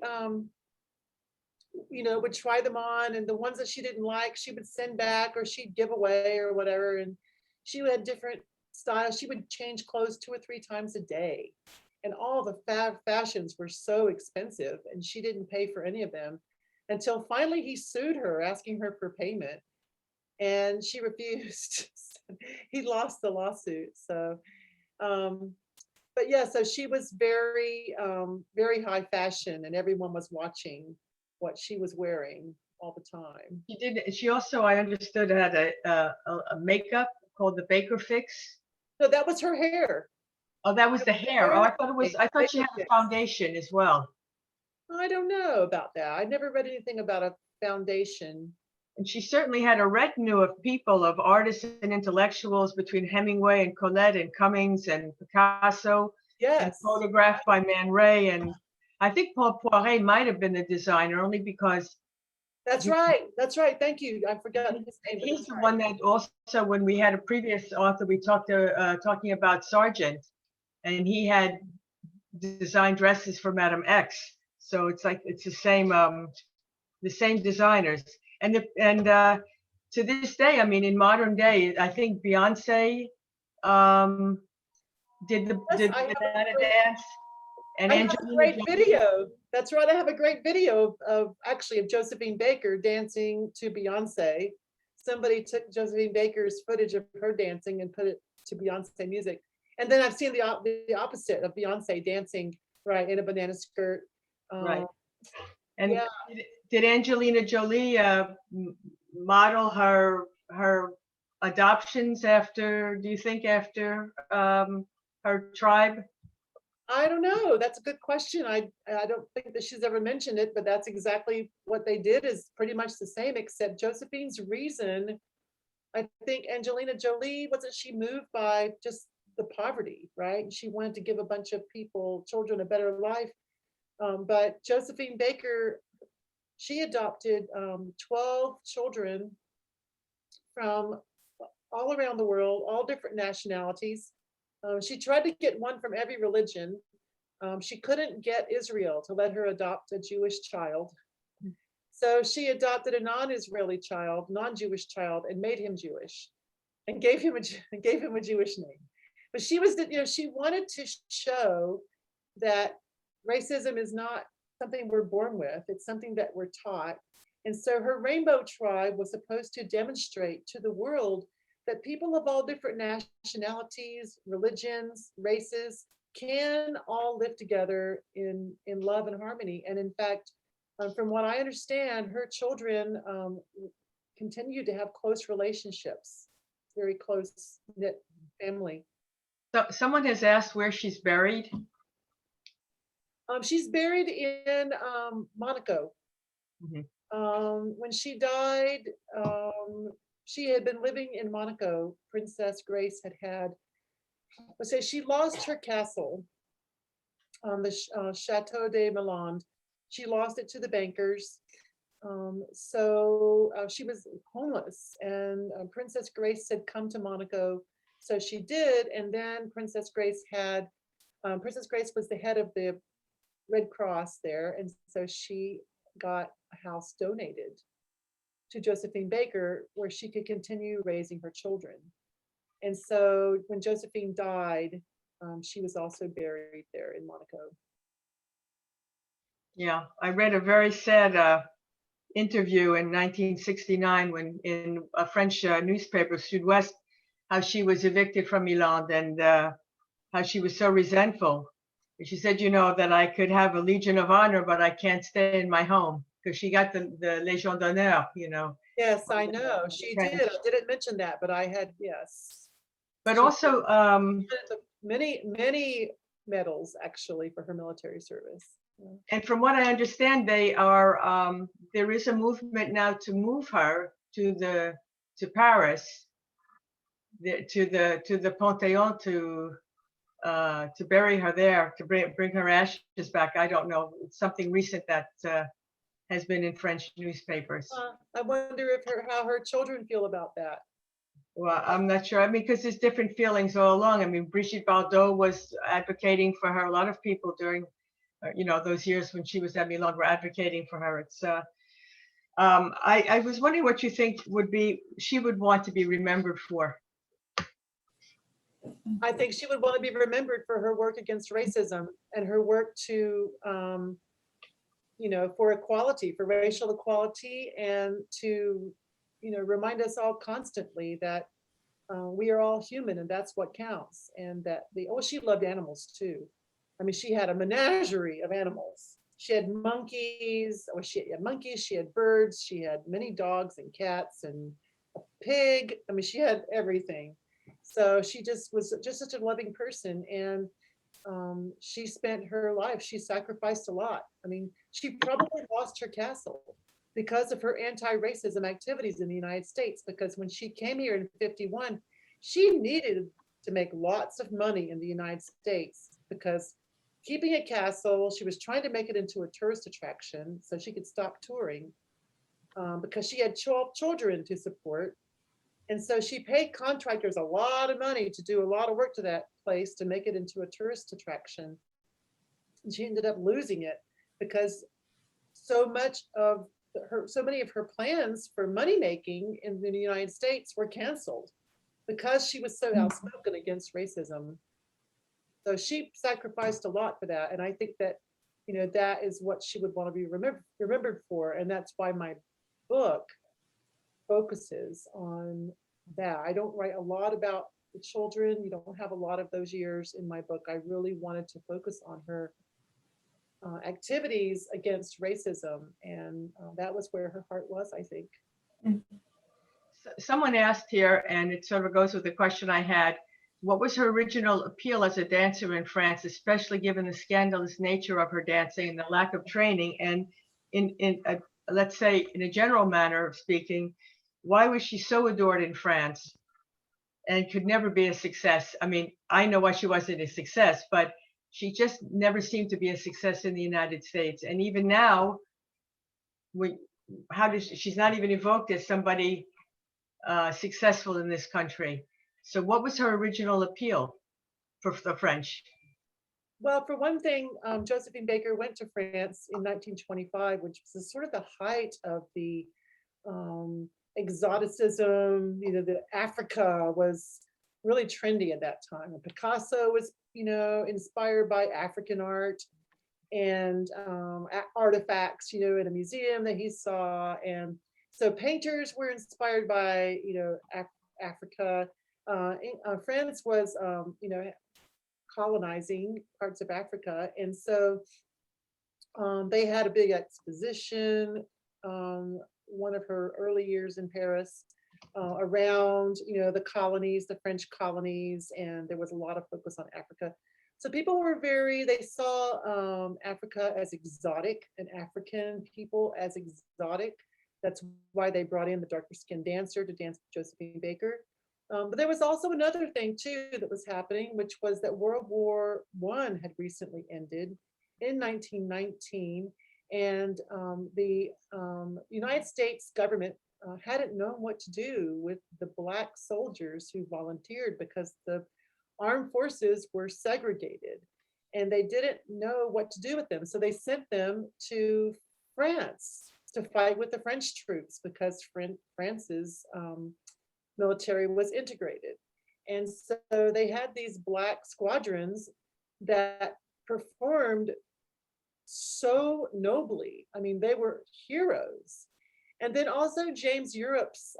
would try them on, and the ones that she didn't like, she would send back or she'd give away or whatever. And she had different styles. She would change clothes 2 or 3 times a day. And all the fashions were so expensive, and she didn't pay for any of them until finally he sued her, asking her for payment. And she refused. He lost the lawsuit. So, but yeah, so she was very, very high fashion, and everyone was watching what she was wearing all the time. She did. She also, I understood, had a makeup called the Baker Fix. No, that was her hair. Oh, that was the hair. Oh, I thought she had a foundation as well. I don't know about that. I never read anything about a foundation. And she certainly had a retinue of people, of artists and intellectuals, between Hemingway and Colette and Cummings and Picasso. Yes. And photographed by Man Ray. And I think Paul Poiret might have been the designer, only because. That's right. That's right. Thank you. I forgot his name. He's the one that also, when we had a previous author, we talking about Sargent, and he had designed dresses for Madame X. So it's like it's the same designers. And to this day, I mean, in modern day, I think Beyonce did the banana dance. And I have a great video. That's right. I have a great video of Josephine Baker dancing to Beyonce. Somebody took Josephine Baker's footage of her dancing and put it to Beyonce music. And then I've seen the opposite of Beyonce dancing, right, in a banana skirt. Right. And Yeah. did Angelina Jolie model her adoptions after, do you think, after her tribe? I don't know. That's a good question. I don't think that she's ever mentioned it, but that's exactly what they did, is pretty much the same, except Josephine's reason. I think Angelina Jolie, wasn't she moved by just the poverty, right? And she wanted to give a bunch of children, a better life. But Josephine Baker, she adopted 12 children from all around the world, all different nationalities. She tried to get one from every religion. She couldn't get Israel to let her adopt a Jewish child. So she adopted a non-Israeli child, non-Jewish child, and made him Jewish, and gave him a Jewish name. But she was, she wanted to show that racism is not something we're born with; it's something that we're taught. And so her rainbow tribe was supposed to demonstrate to the world that people of all different nationalities, religions, races can all live together in love and harmony. And in fact, from what I understand, her children continue to have close relationships, very close knit family. So someone has asked where she's buried. She's buried in Monaco. When she died, she had been living in Monaco. Princess Grace had, let's say, she lost her castle on the Chateau de Milan. She lost it to the bankers. So she was homeless, and Princess Grace said, come to Monaco. So she did. And then Princess Grace was the head of the Red Cross there. And so she got a house donated to Josephine Baker where she could continue raising her children. And so when Josephine died, she was also buried there in Monaco. Yeah, I read a very sad interview in 1969 when in a French newspaper, Sud-Ouest, how she was evicted from Milan, and how she was so resentful. She said, that I could have a Legion of Honor, but I can't stay in my home, because she got the Légion d'honneur, Yes, I know. She did. I didn't mention that, but I had, yes. But also, many medals actually for her military service. And from what I understand, they are there is a movement now to move her to Paris, to the Panthéon, to bury her there, to bring her ashes back. I don't know. It's something recent that has been in French newspapers. I wonder how her children feel about that. Well, I'm not sure. I mean, because there's different feelings all along. I mean, Brigitte Bardot was advocating for her. A lot of people during those years when she was at Milan were advocating for her. It's I was wondering what you think she would want to be remembered for. I think she would want to be remembered for her work against racism and her work to for equality, for racial equality, and to remind us all constantly that we are all human, and that's what counts. And that she loved animals too. I mean, she had a menagerie of animals. She had monkeys, she had birds, she had many dogs and cats and a pig. I mean, she had everything. So she was such a loving person. And she spent her life, she sacrificed a lot. I mean, she probably lost her castle because of her anti-racism activities in the United States, because when she came here in 1951, she needed to make lots of money in the United States, because keeping a castle, she was trying to make it into a tourist attraction so she could stop touring, because she had 12 children to support. And so she paid contractors a lot of money to do a lot of work to that place to make it into a tourist attraction. And she ended up losing it because so many of her plans for money making in the United States were canceled because she was so outspoken against racism. So she sacrificed a lot for that. And I think that, that is what she would want to be remembered for. And that's why my book focuses on that. I don't write a lot about the children. You don't have a lot of those years in my book. I really wanted to focus on her activities against racism. And that was where her heart was, I think. Someone asked here, and it sort of goes with the question I had, what was her original appeal as a dancer in France, especially given the scandalous nature of her dancing and the lack of training? And let's say, in a general manner of speaking, why was she so adored in France and could never be a success? I mean, I know why she wasn't a success, but she just never seemed to be a success in the United States. And even now, she's not even evoked as somebody successful in this country. So what was her original appeal for the French? Well, for one thing, Josephine Baker went to France in 1925, which was sort of the height of the exoticism. You know, the Africa was really trendy at that time. And Picasso was, you know, inspired by African art and artifacts, you know, in a museum that he saw. And so painters were inspired by, you know, Africa. France was, you know, colonizing parts of Africa. And so they had a big exposition, one of her early years in Paris, around, you know, the colonies, the French colonies, and there was a lot of focus on Africa. So people were they saw Africa as exotic and African people as exotic. That's why they brought in the darker skinned dancer to dance with Josephine Baker. But there was also another thing too that was happening, which was that World War I had recently ended in 1919. And the United States government hadn't known what to do with the Black soldiers who volunteered because the armed forces were segregated and they didn't know what to do with them. So they sent them to France to fight with the French troops because France's military was integrated. And so they had these Black squadrons that performed so nobly. I mean, they were heroes. And then also James Europe's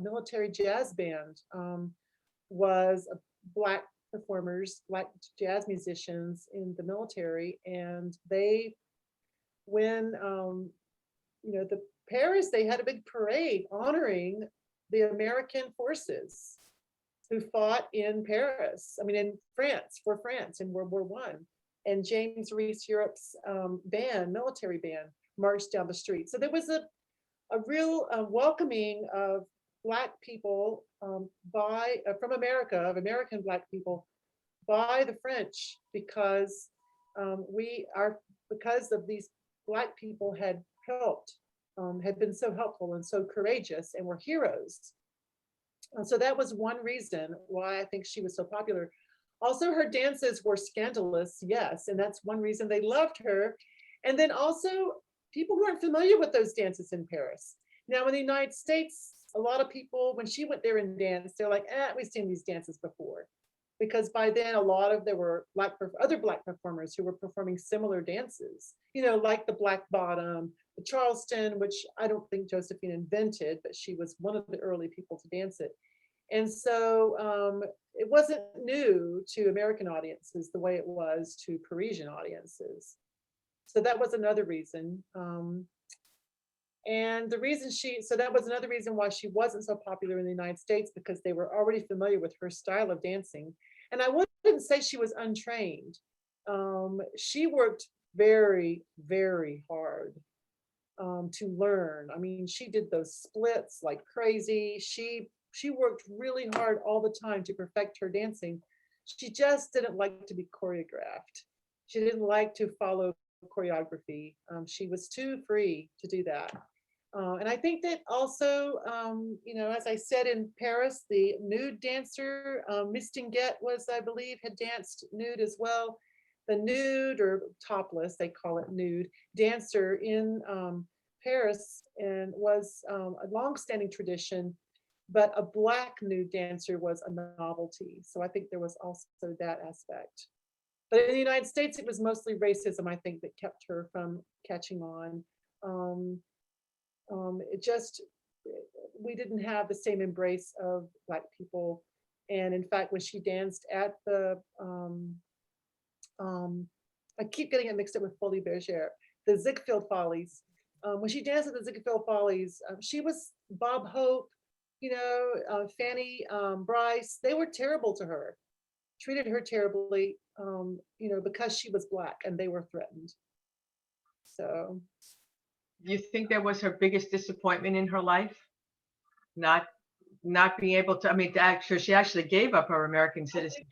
military jazz band was Black performers, Black jazz musicians in the military. And they, when, you know, the Paris, they had a big parade honoring the American forces who fought in Paris, I mean, in France, for France in World War I. And James Reese Europe's band, military band, marched down the street. So there was a real welcoming of Black people from America, of American Black people by the French, because because of these Black people had helped, had been so helpful and so courageous and were heroes. And so that was one reason why I think she was so popular. Also, her dances were scandalous, yes, and that's one reason they loved her. And then also, people weren't familiar with those dances in Paris. Now, in the United States, a lot of people, when she went there and danced, they're like, we've seen these dances before. Because by then, there were other Black performers who were performing similar dances, you know, like the Black Bottom, the Charleston, which I don't think Josephine invented, but she was one of the early people to dance it. And so it wasn't new to American audiences the way it was to Parisian audiences. So that was another reason. And the reason that was another reason why she wasn't so popular in the United States, because they were already familiar with her style of dancing. And I wouldn't say she was untrained. She worked very, very hard to learn. I mean, she did those splits like crazy. She worked really hard all the time to perfect her dancing. She just didn't like to be choreographed. She didn't like to follow choreography. She was too free to do that. And I think that also, you know, as I said, in Paris, the nude dancer, Mistinguett I believe, had danced nude as well. The nude, or topless, they call it nude, dancer in Paris, and was a long-standing tradition, but a Black nude dancer was a novelty. So I think there was also that aspect. But in the United States, it was mostly racism, I think, that kept her from catching on. We didn't have the same embrace of Black people. And in fact, when she danced at the I keep getting it mixed up with Folie Bergère, the Ziegfeld Follies. When she danced at the Ziegfeld Follies, she was Bob Hope, Fanny Bryce. They were terrible to her, treated her terribly, because she was Black, and they were threatened. So, Do you think that was her biggest disappointment in her life? Not being able to, I mean, she actually gave up her American citizenship.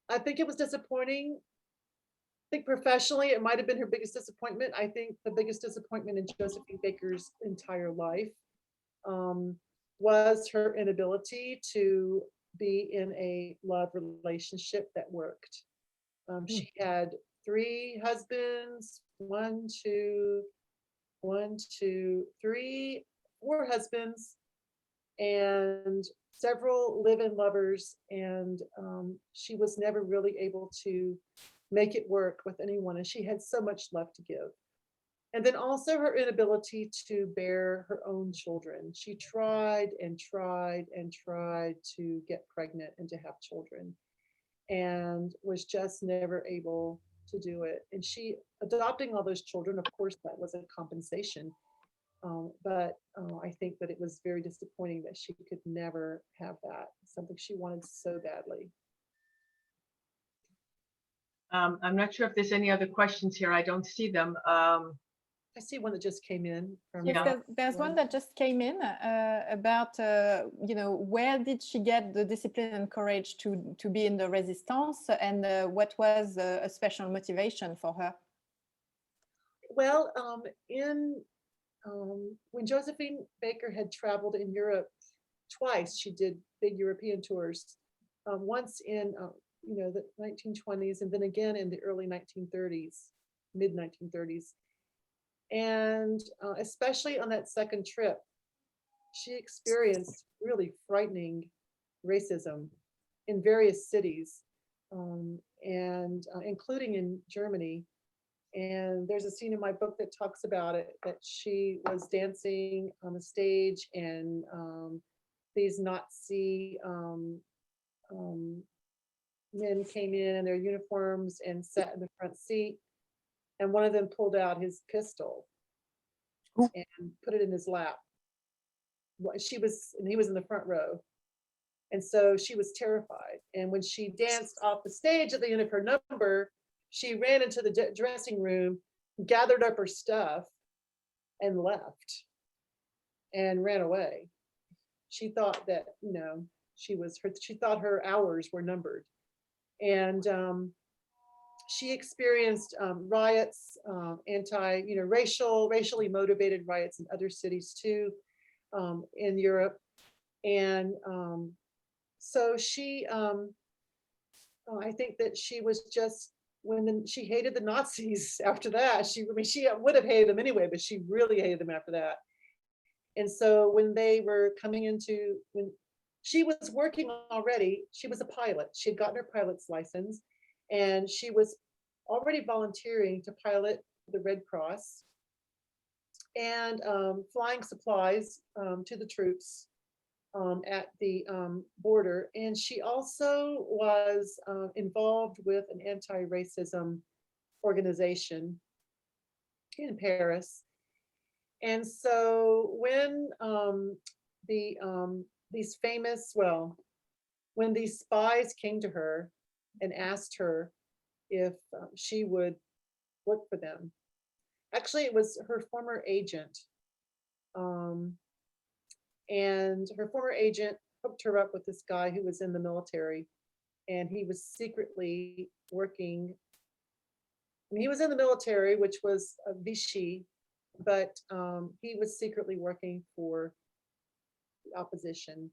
I think it was disappointing. I think professionally, it might have been her biggest disappointment. I think the biggest disappointment in Josephine Baker's entire life was her inability to be in a love relationship that worked. She had 3 husbands, 4 husbands, and several live-in lovers, and she was never really able to make it work with anyone, and she had so much love to give. And then also her inability to bear her own children. She tried and tried and tried to get pregnant and to have children, and was just never able to do it. And she adopting all those children, of course, that was a compensation. But I think that it was very disappointing that she could never have that, something she wanted so badly. I'm not sure if there's any other questions here. I don't see them. I see one that just came in. From Yes, there's one that just came in about, where did she get the discipline and courage to be in the resistance, and what was a special motivation for her? Well, when Josephine Baker had traveled in Europe twice, she did big European tours, once in the 1920s, and then again in the early 1930s, mid 1930s. And especially on that second trip, she experienced really frightening racism in various cities, and including in Germany. And there's a scene in my book that talks about it, that she was dancing on the stage, and these Nazi men came in their uniforms and sat in the front seat. And one of them pulled out his pistol and put it in his lap. And he was in the front row. And so she was terrified. And when she danced off the stage at the end of her number, she ran into the dressing room, gathered up her stuff, and left, and ran away. She thought that, she thought her hours were numbered. And she experienced riots, racially motivated riots in other cities too, in Europe. And so she, I think that she was just, she hated the Nazis after that. She would have hated them anyway, but she really hated them after that. And so when they were when she was working already, she was a pilot. She had gotten her pilot's license, and she was already volunteering to pilot the Red Cross and flying supplies to the troops at the border. And she also was involved with an anti-racism organization in Paris. And so when when these spies came to her and asked her if she would work for them, actually it was her former agent. And her former agent hooked her up with this guy who was in the military, and he was secretly working. He was in the military, which was Vichy, but he was secretly working for the opposition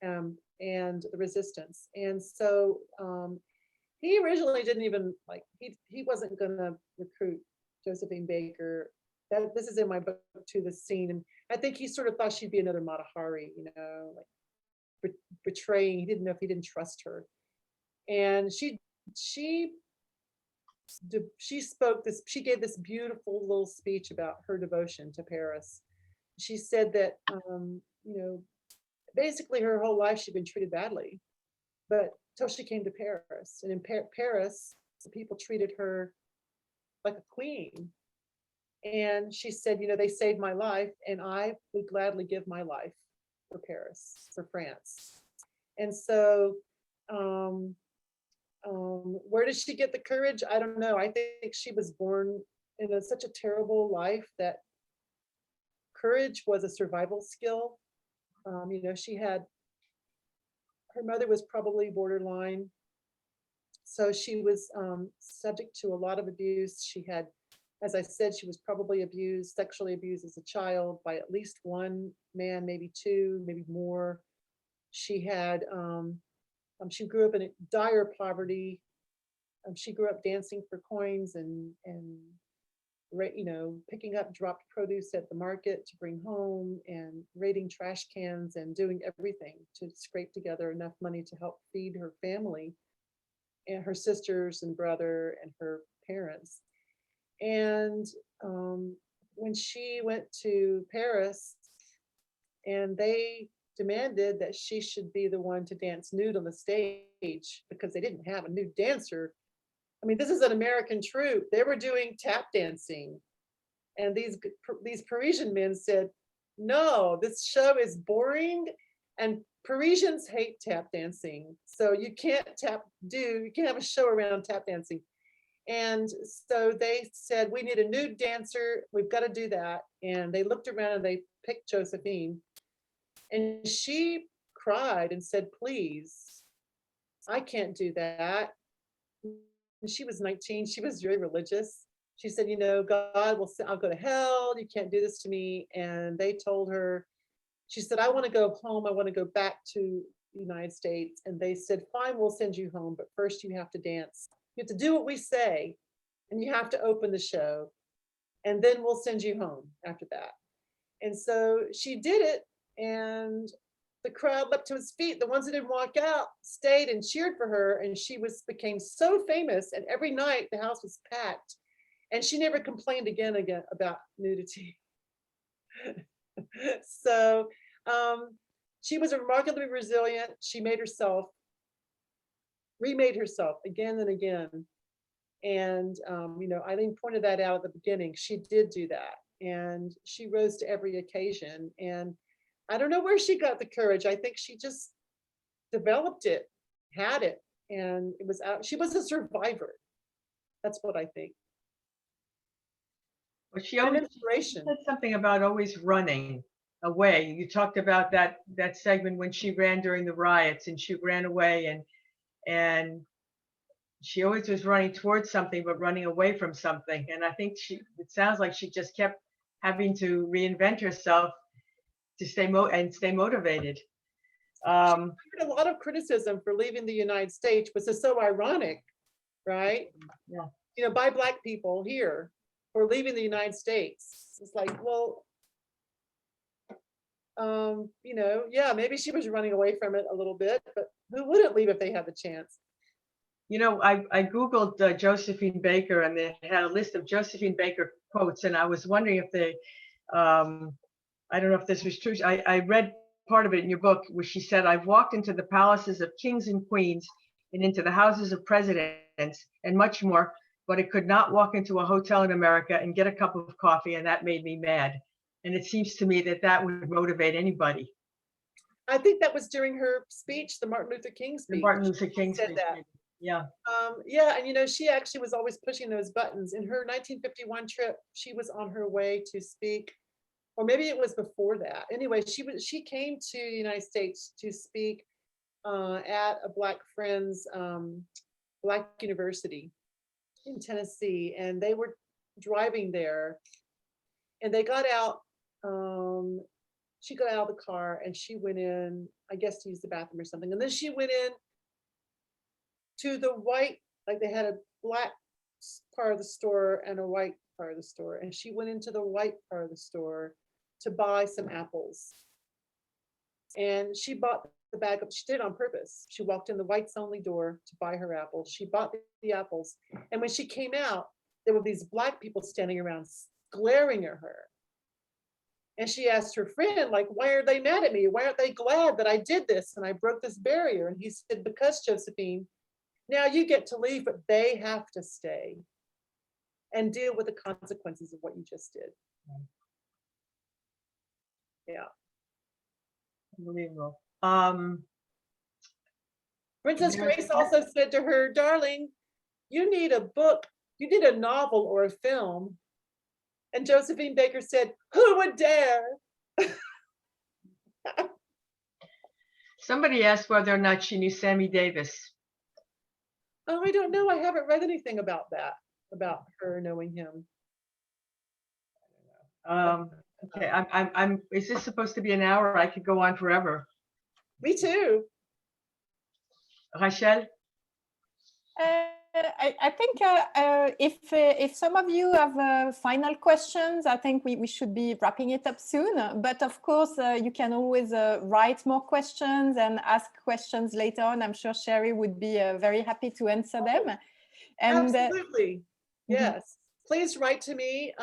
and the resistance. And so he originally didn't even he wasn't going to recruit Josephine Baker. This is in my book too, the scene. And I think he sort of thought she'd be another Mata Hari, betraying. He didn't know if he didn't trust her. And she gave this beautiful little speech about her devotion to Paris. She said that, basically her whole life she'd been treated badly, but till she came to Paris. And in Paris, the people treated her like a queen. And she said, you know, they saved my life, and I would gladly give my life for Paris, for France. And so, where did she get the courage? I don't know. I think she was born in such a terrible life that courage was a survival skill. You know, her mother was probably borderline. So she was subject to a lot of abuse. She had, as I said, she was probably abused, sexually abused as a child by at least one man, maybe two, maybe more. She had, she grew up in dire poverty. She grew up dancing for coins and you know, picking up dropped produce at the market to bring home, and raiding trash cans, and doing everything to scrape together enough money to help feed her family and her sisters and brother and her parents. And when she went to Paris, and they demanded that she should be the one to dance nude on the stage because they didn't have a nude dancer. I mean, this is an American troupe. They were doing tap dancing. And these Parisian men said, no, this show is boring, and Parisians hate tap dancing. So you can't have a show around tap dancing. And so they said, we need a nude dancer. We've got to do that. And they looked around and they picked Josephine. And she cried and said, please, I can't do that. And she was 19. She was very religious. She said, you know, God will say, I'll go to hell. You can't do this to me. And they told her, she said, I want to go home. I want to go back to the United States. And they said, fine, we'll send you home. But first you have to dance. You have to do what we say. And you have to open the show. And then we'll send you home after that. And so she did it. And the crowd leapt to his feet. The ones that didn't walk out stayed and cheered for her. And she became so famous. And every night the house was packed. And she never complained again about nudity. So she was remarkably resilient. She remade herself again and again. And, you know, Eileen pointed that out at the beginning. She did do that. And she rose to every occasion. And I don't know where she got the courage. I think she just developed it, had it, and it was out. She was a survivor. That's what I think. Well, she always said something about always running away. You talked about that segment when she ran during the riots, and she ran away, and she always was running towards something, but running away from something. And I think it sounds like she just kept having to reinvent herself to stay motivated. She heard a lot of criticism for leaving the United States, which is so ironic, right? Yeah. You know, by Black people here for leaving the United States. It's like, well, you know, yeah, maybe she was running away from it a little bit, but who wouldn't leave if they had the chance? You know, I Googled Josephine Baker, and they had a list of Josephine Baker quotes, and I was wondering if they, I don't know if this was true. I read part of it in your book where she said, I've walked into the palaces of kings and queens and into the houses of presidents and much more, but I could not walk into a hotel in America and get a cup of coffee, and that made me mad. And it seems to me that would motivate anybody. I think that was during her speech, the Martin Luther King speech. The Martin Luther King said speech. That. Yeah. Yeah, and you know, she actually was always pushing those buttons. In her 1951 trip, she was on her way to speak, or maybe it was before that. Anyway, she came to the United States to speak at a Black Friends Black University in Tennessee, and they were driving there, and they got out. She got out of the car and she went in, I guess, to use the bathroom or something, and then she went in to the white, like they had a Black part of the store and a white part of the store, and she went into the white part of the store to buy some apples. And she bought the bag up. She did it on purpose. She walked in the whites only door to buy her apples. She bought the apples. And when she came out, there were these Black people standing around glaring at her. And she asked her friend, like, why are they mad at me? Why aren't they glad that I did this and I broke this barrier? And he said, because, Josephine, now you get to leave, but they have to stay. and deal with the consequences of what you just did. Yeah. Unbelievable. Princess There's- Grace also said to her, darling, you need a book, you need a novel or a film. And Josephine Baker said, who would dare? Somebody asked whether or not she knew Sammy Davis. Oh, I don't know. I haven't read anything about that, about her knowing him. Okay, is this supposed to be an hour? I could go on forever. Me too. Rachel? I think if some of you have final questions, I think we should be wrapping it up soon. But of course, you can always write more questions and ask questions later on. I'm sure Sherry would be very happy to answer them. And absolutely. Yes. Please write to me.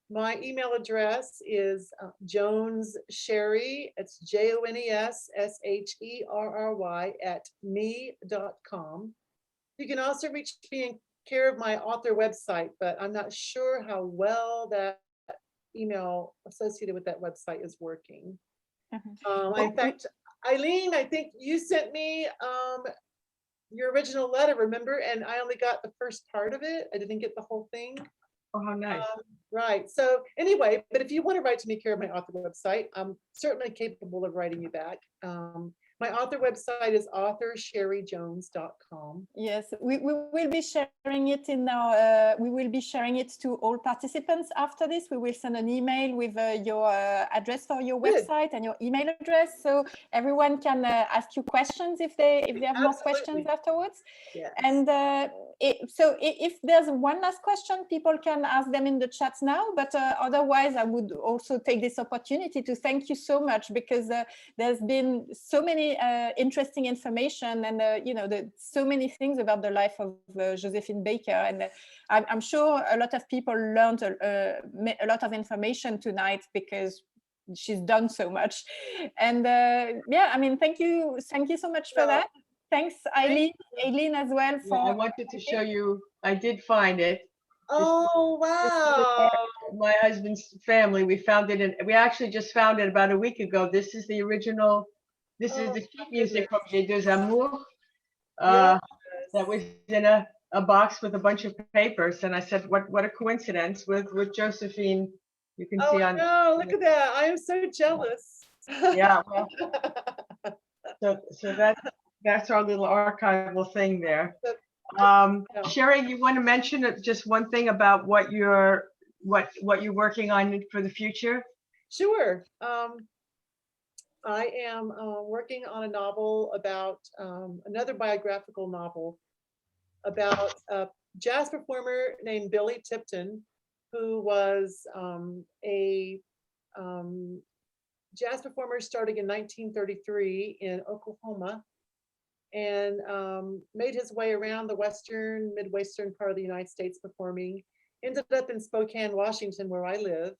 My email address is jonessherry, it's JONESSHERRY @me.com. You can also reach me in care of my author website, but I'm not sure how well that email associated with that website is working. In fact, Eileen, I think you sent me your original letter, remember? And I only got the first part of it. I didn't get the whole thing. Oh, how nice. Right. So anyway, but if you want to write to me, care of my author website, I'm certainly capable of writing you back. My author website is authorsherryjones.com. yes, we will be sharing it in our, we will be sharing it to all participants after this. We will send an email with your address for your website and your email address. So everyone can ask you questions if they have more questions afterwards. Yes. And if there's one last question, people can ask them in the chat now, but otherwise I would also take this opportunity to thank you so much, because there's been so many interesting information and so many things about the life of Josephine Baker, and I'm sure a lot of people learned a lot of information tonight because she's done so much. And yeah, I mean, thank you so much for that. Thanks, Eileen as well. For I wanted to show you, I did find it. Oh, wow. My husband's family, we actually just found it about a week ago. This is the original, this is the sheet music from Les Deux Amours. That was in a box with a bunch of papers. And I said, what a coincidence with Josephine. You can see on. Oh, look at that. I am so jealous. Yeah. Well, so that's our little archival thing there. Sherry, you want to mention just one thing about what you're working on for the future? Sure. I am working on a novel about another biographical novel about a jazz performer named Billy Tipton, who was a jazz performer starting in 1933 in Oklahoma, and made his way around the western, midwestern part of the United States performing. Ended up in Spokane, Washington, where I lived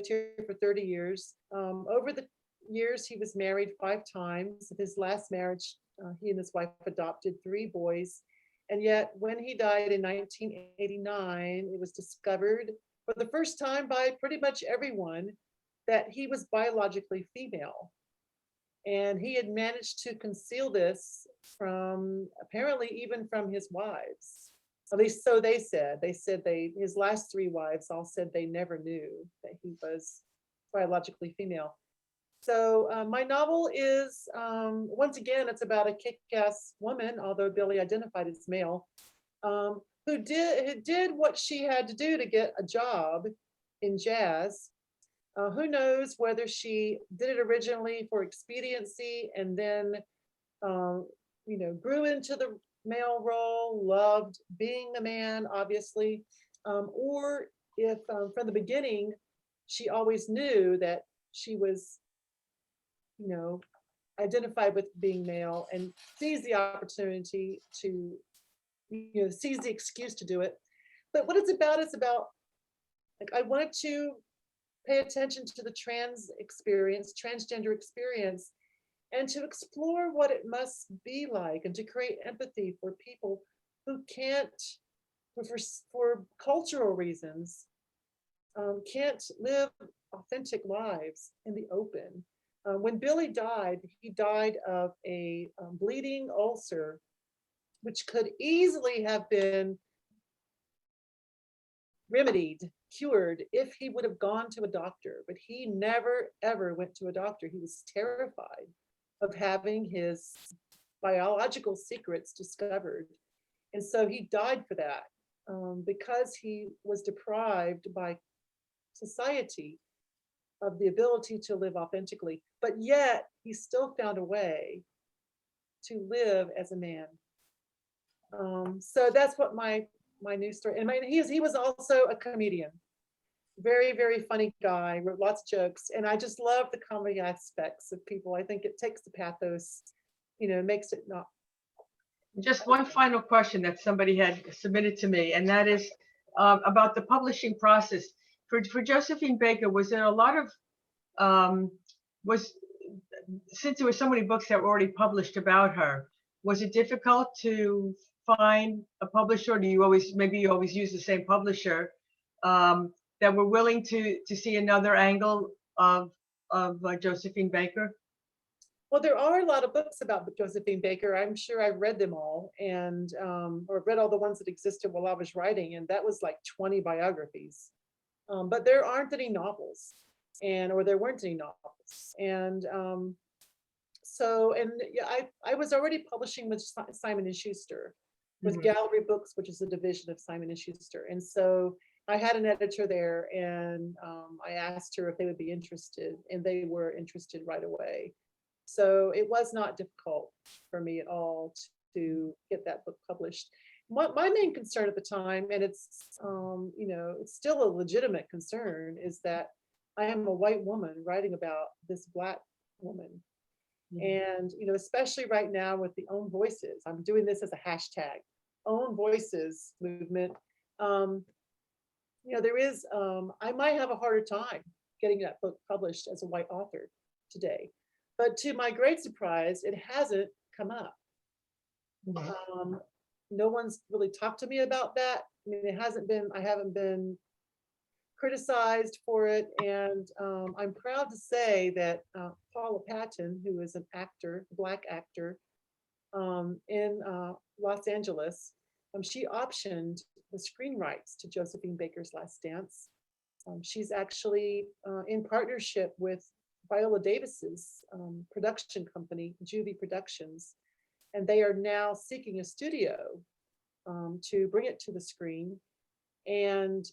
here for 30 years. Over the years, he was married 5 times. His last marriage, he and his wife adopted 3 boys. And yet when he died in 1989, it was discovered for the first time by pretty much everyone that he was biologically female. And he had managed to conceal this from, apparently even from his wives. At least so they said. His last 3 wives all said they never knew that he was biologically female. So my novel is, once again, it's about a kick-ass woman, although Billy identified as male, who did what she had to do to get a job in jazz. Who knows whether she did it originally for expediency and then, grew into the male role, loved being a man, obviously, or if from the beginning, she always knew that she was, identified with being male and seized the opportunity to, seize the excuse to do it. But what it's about is about, like, I wanted to pay attention to the transgender experience, and to explore what it must be like, and to create empathy for people who for cultural reasons, can't live authentic lives in the open. When Billy died, he died of a bleeding ulcer, which could easily have been remedied, cured, if he would have gone to a doctor. But he never, ever went to a doctor. He was terrified of having his biological secrets discovered. And so he died for that, because he was deprived by society of the ability to live authentically, but yet he still found a way to live as a man. So that's what my news story, and he was also a comedian, very, very funny guy, wrote lots of jokes, and I just love the comedy aspects of people. I think it takes the pathos, makes it not. Just one final question that somebody had submitted to me, and that is about the publishing process. For Josephine Baker, was there a lot of, since there were so many books that were already published about her, was it difficult to find a publisher? Or do you always use the same publisher that were willing to see another angle of Josephine Baker? Well, there are a lot of books about Josephine Baker. I'm sure I've read them all, and or read all the ones that existed while I was writing, and that was like 20 biographies. But there aren't any novels, or there weren't any novels. And I was already publishing with Simon & Schuster, with Gallery Books, which is a division of Simon & Schuster. And so I had an editor there, and I asked her if they would be interested, and they were interested right away. So it was not difficult for me at all to get that book published. My main concern at the time, and it's it's still a legitimate concern, is that I am a white woman writing about this Black woman. And especially right now with the Own Voices, I'm doing this as a hashtag, Own Voices movement. There is, I might have a harder time getting that book published as a white author today, but to my great surprise, it hasn't come up. No one's really talked to me about that. I mean, I haven't been criticized for it. And I'm proud to say that Paula Patton, who is an actor, Black actor in Los Angeles, she optioned the screen rights to Josephine Baker's Last Dance. She's actually in partnership with Viola Davis's production company, Juvie Productions. And they are now seeking a studio to bring it to the screen. And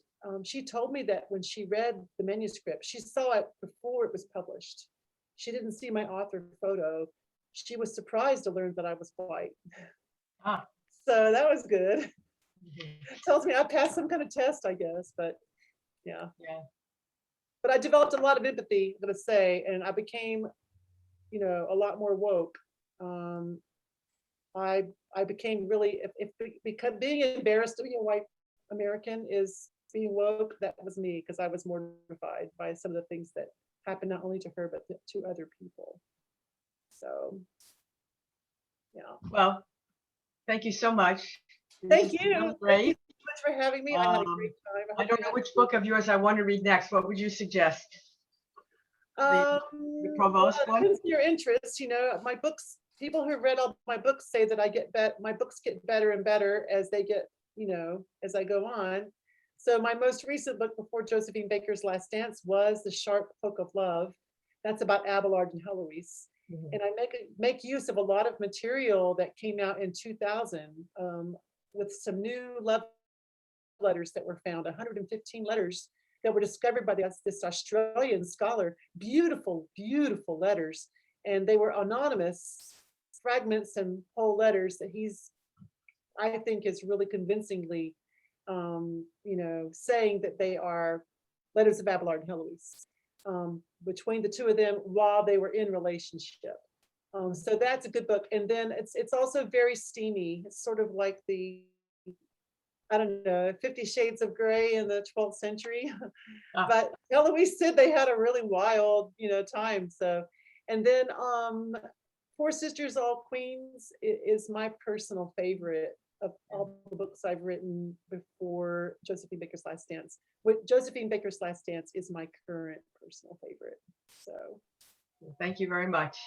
she told me that when she read the manuscript, she saw it before it was published. She didn't see my author photo. She was surprised to learn that I was white. So that was good. Tells me I passed some kind of test, I guess, but yeah. But I developed a lot of empathy, I'm gonna say, and I became, a lot more woke. I became really, because being embarrassed to be a white American is being woke, that was me, because I was mortified by some of the things that happened not only to her, but to other people. So, yeah. Well, thank you so much. Thank you. Great. Thank you so much for having me. I had a great time. I don't know which book of yours I want to read next. What would you suggest? The Provost one? Depends on your interest. My books, people who read all my books say that my books get better and better as they get, as I go on. So my most recent book before Josephine Baker's Last Dance was The Sharp Hook of Love. That's about Abelard and Heloise. And I make use of a lot of material that came out in 2000 with some new love letters that were found, 115 letters that were discovered by this Australian scholar. Beautiful, beautiful letters. And they were anonymous fragments and whole letters that I think is really convincingly, saying that they are letters of Abelard and Heloise between the two of them while they were in relationship. So that's a good book. And then it's also very steamy. It's sort of like the, 50 Shades of Grey in the 12th century. But Heloise said they had a really wild, time. So, and then Four Sisters, All Queens is my personal favorite of all the books I've written before Josephine Baker's Last Dance. Josephine Baker's Last Dance is my current personal favorite. So Thank you very much.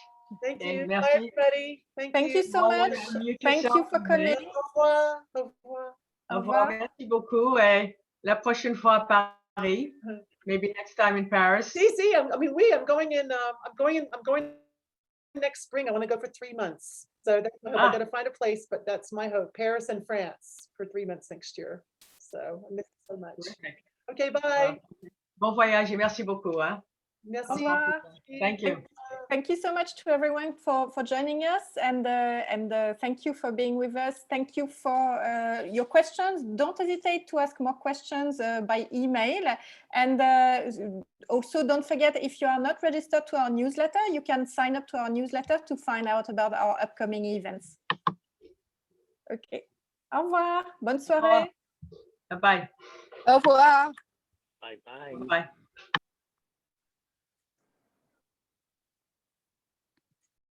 thank Okay, you. merci. Bye, everybody. Thank you so much. Thank you for coming. Au revoir. Au revoir. Au revoir. Merci beaucoup. Et la prochaine fois à Paris. Maybe next time in Paris. See, I'm going next spring. I want to go for 3 months. So that's my hope. I got to find a place, but that's my hope. Paris and France for 3 months next year. So I miss it so much. Terrific. Okay, bye. Bon voyage et merci beaucoup. Hein? Merci. Thank you. Thank you so much to everyone for joining us, and thank you for being with us. Thank you for your questions. Don't hesitate to ask more questions by email, and also don't forget, if you are not registered to our newsletter, you can sign up to our newsletter to find out about our upcoming events. Okay. Au revoir. Bonne soirée. Bye bye. Au revoir. Bye bye. Bye.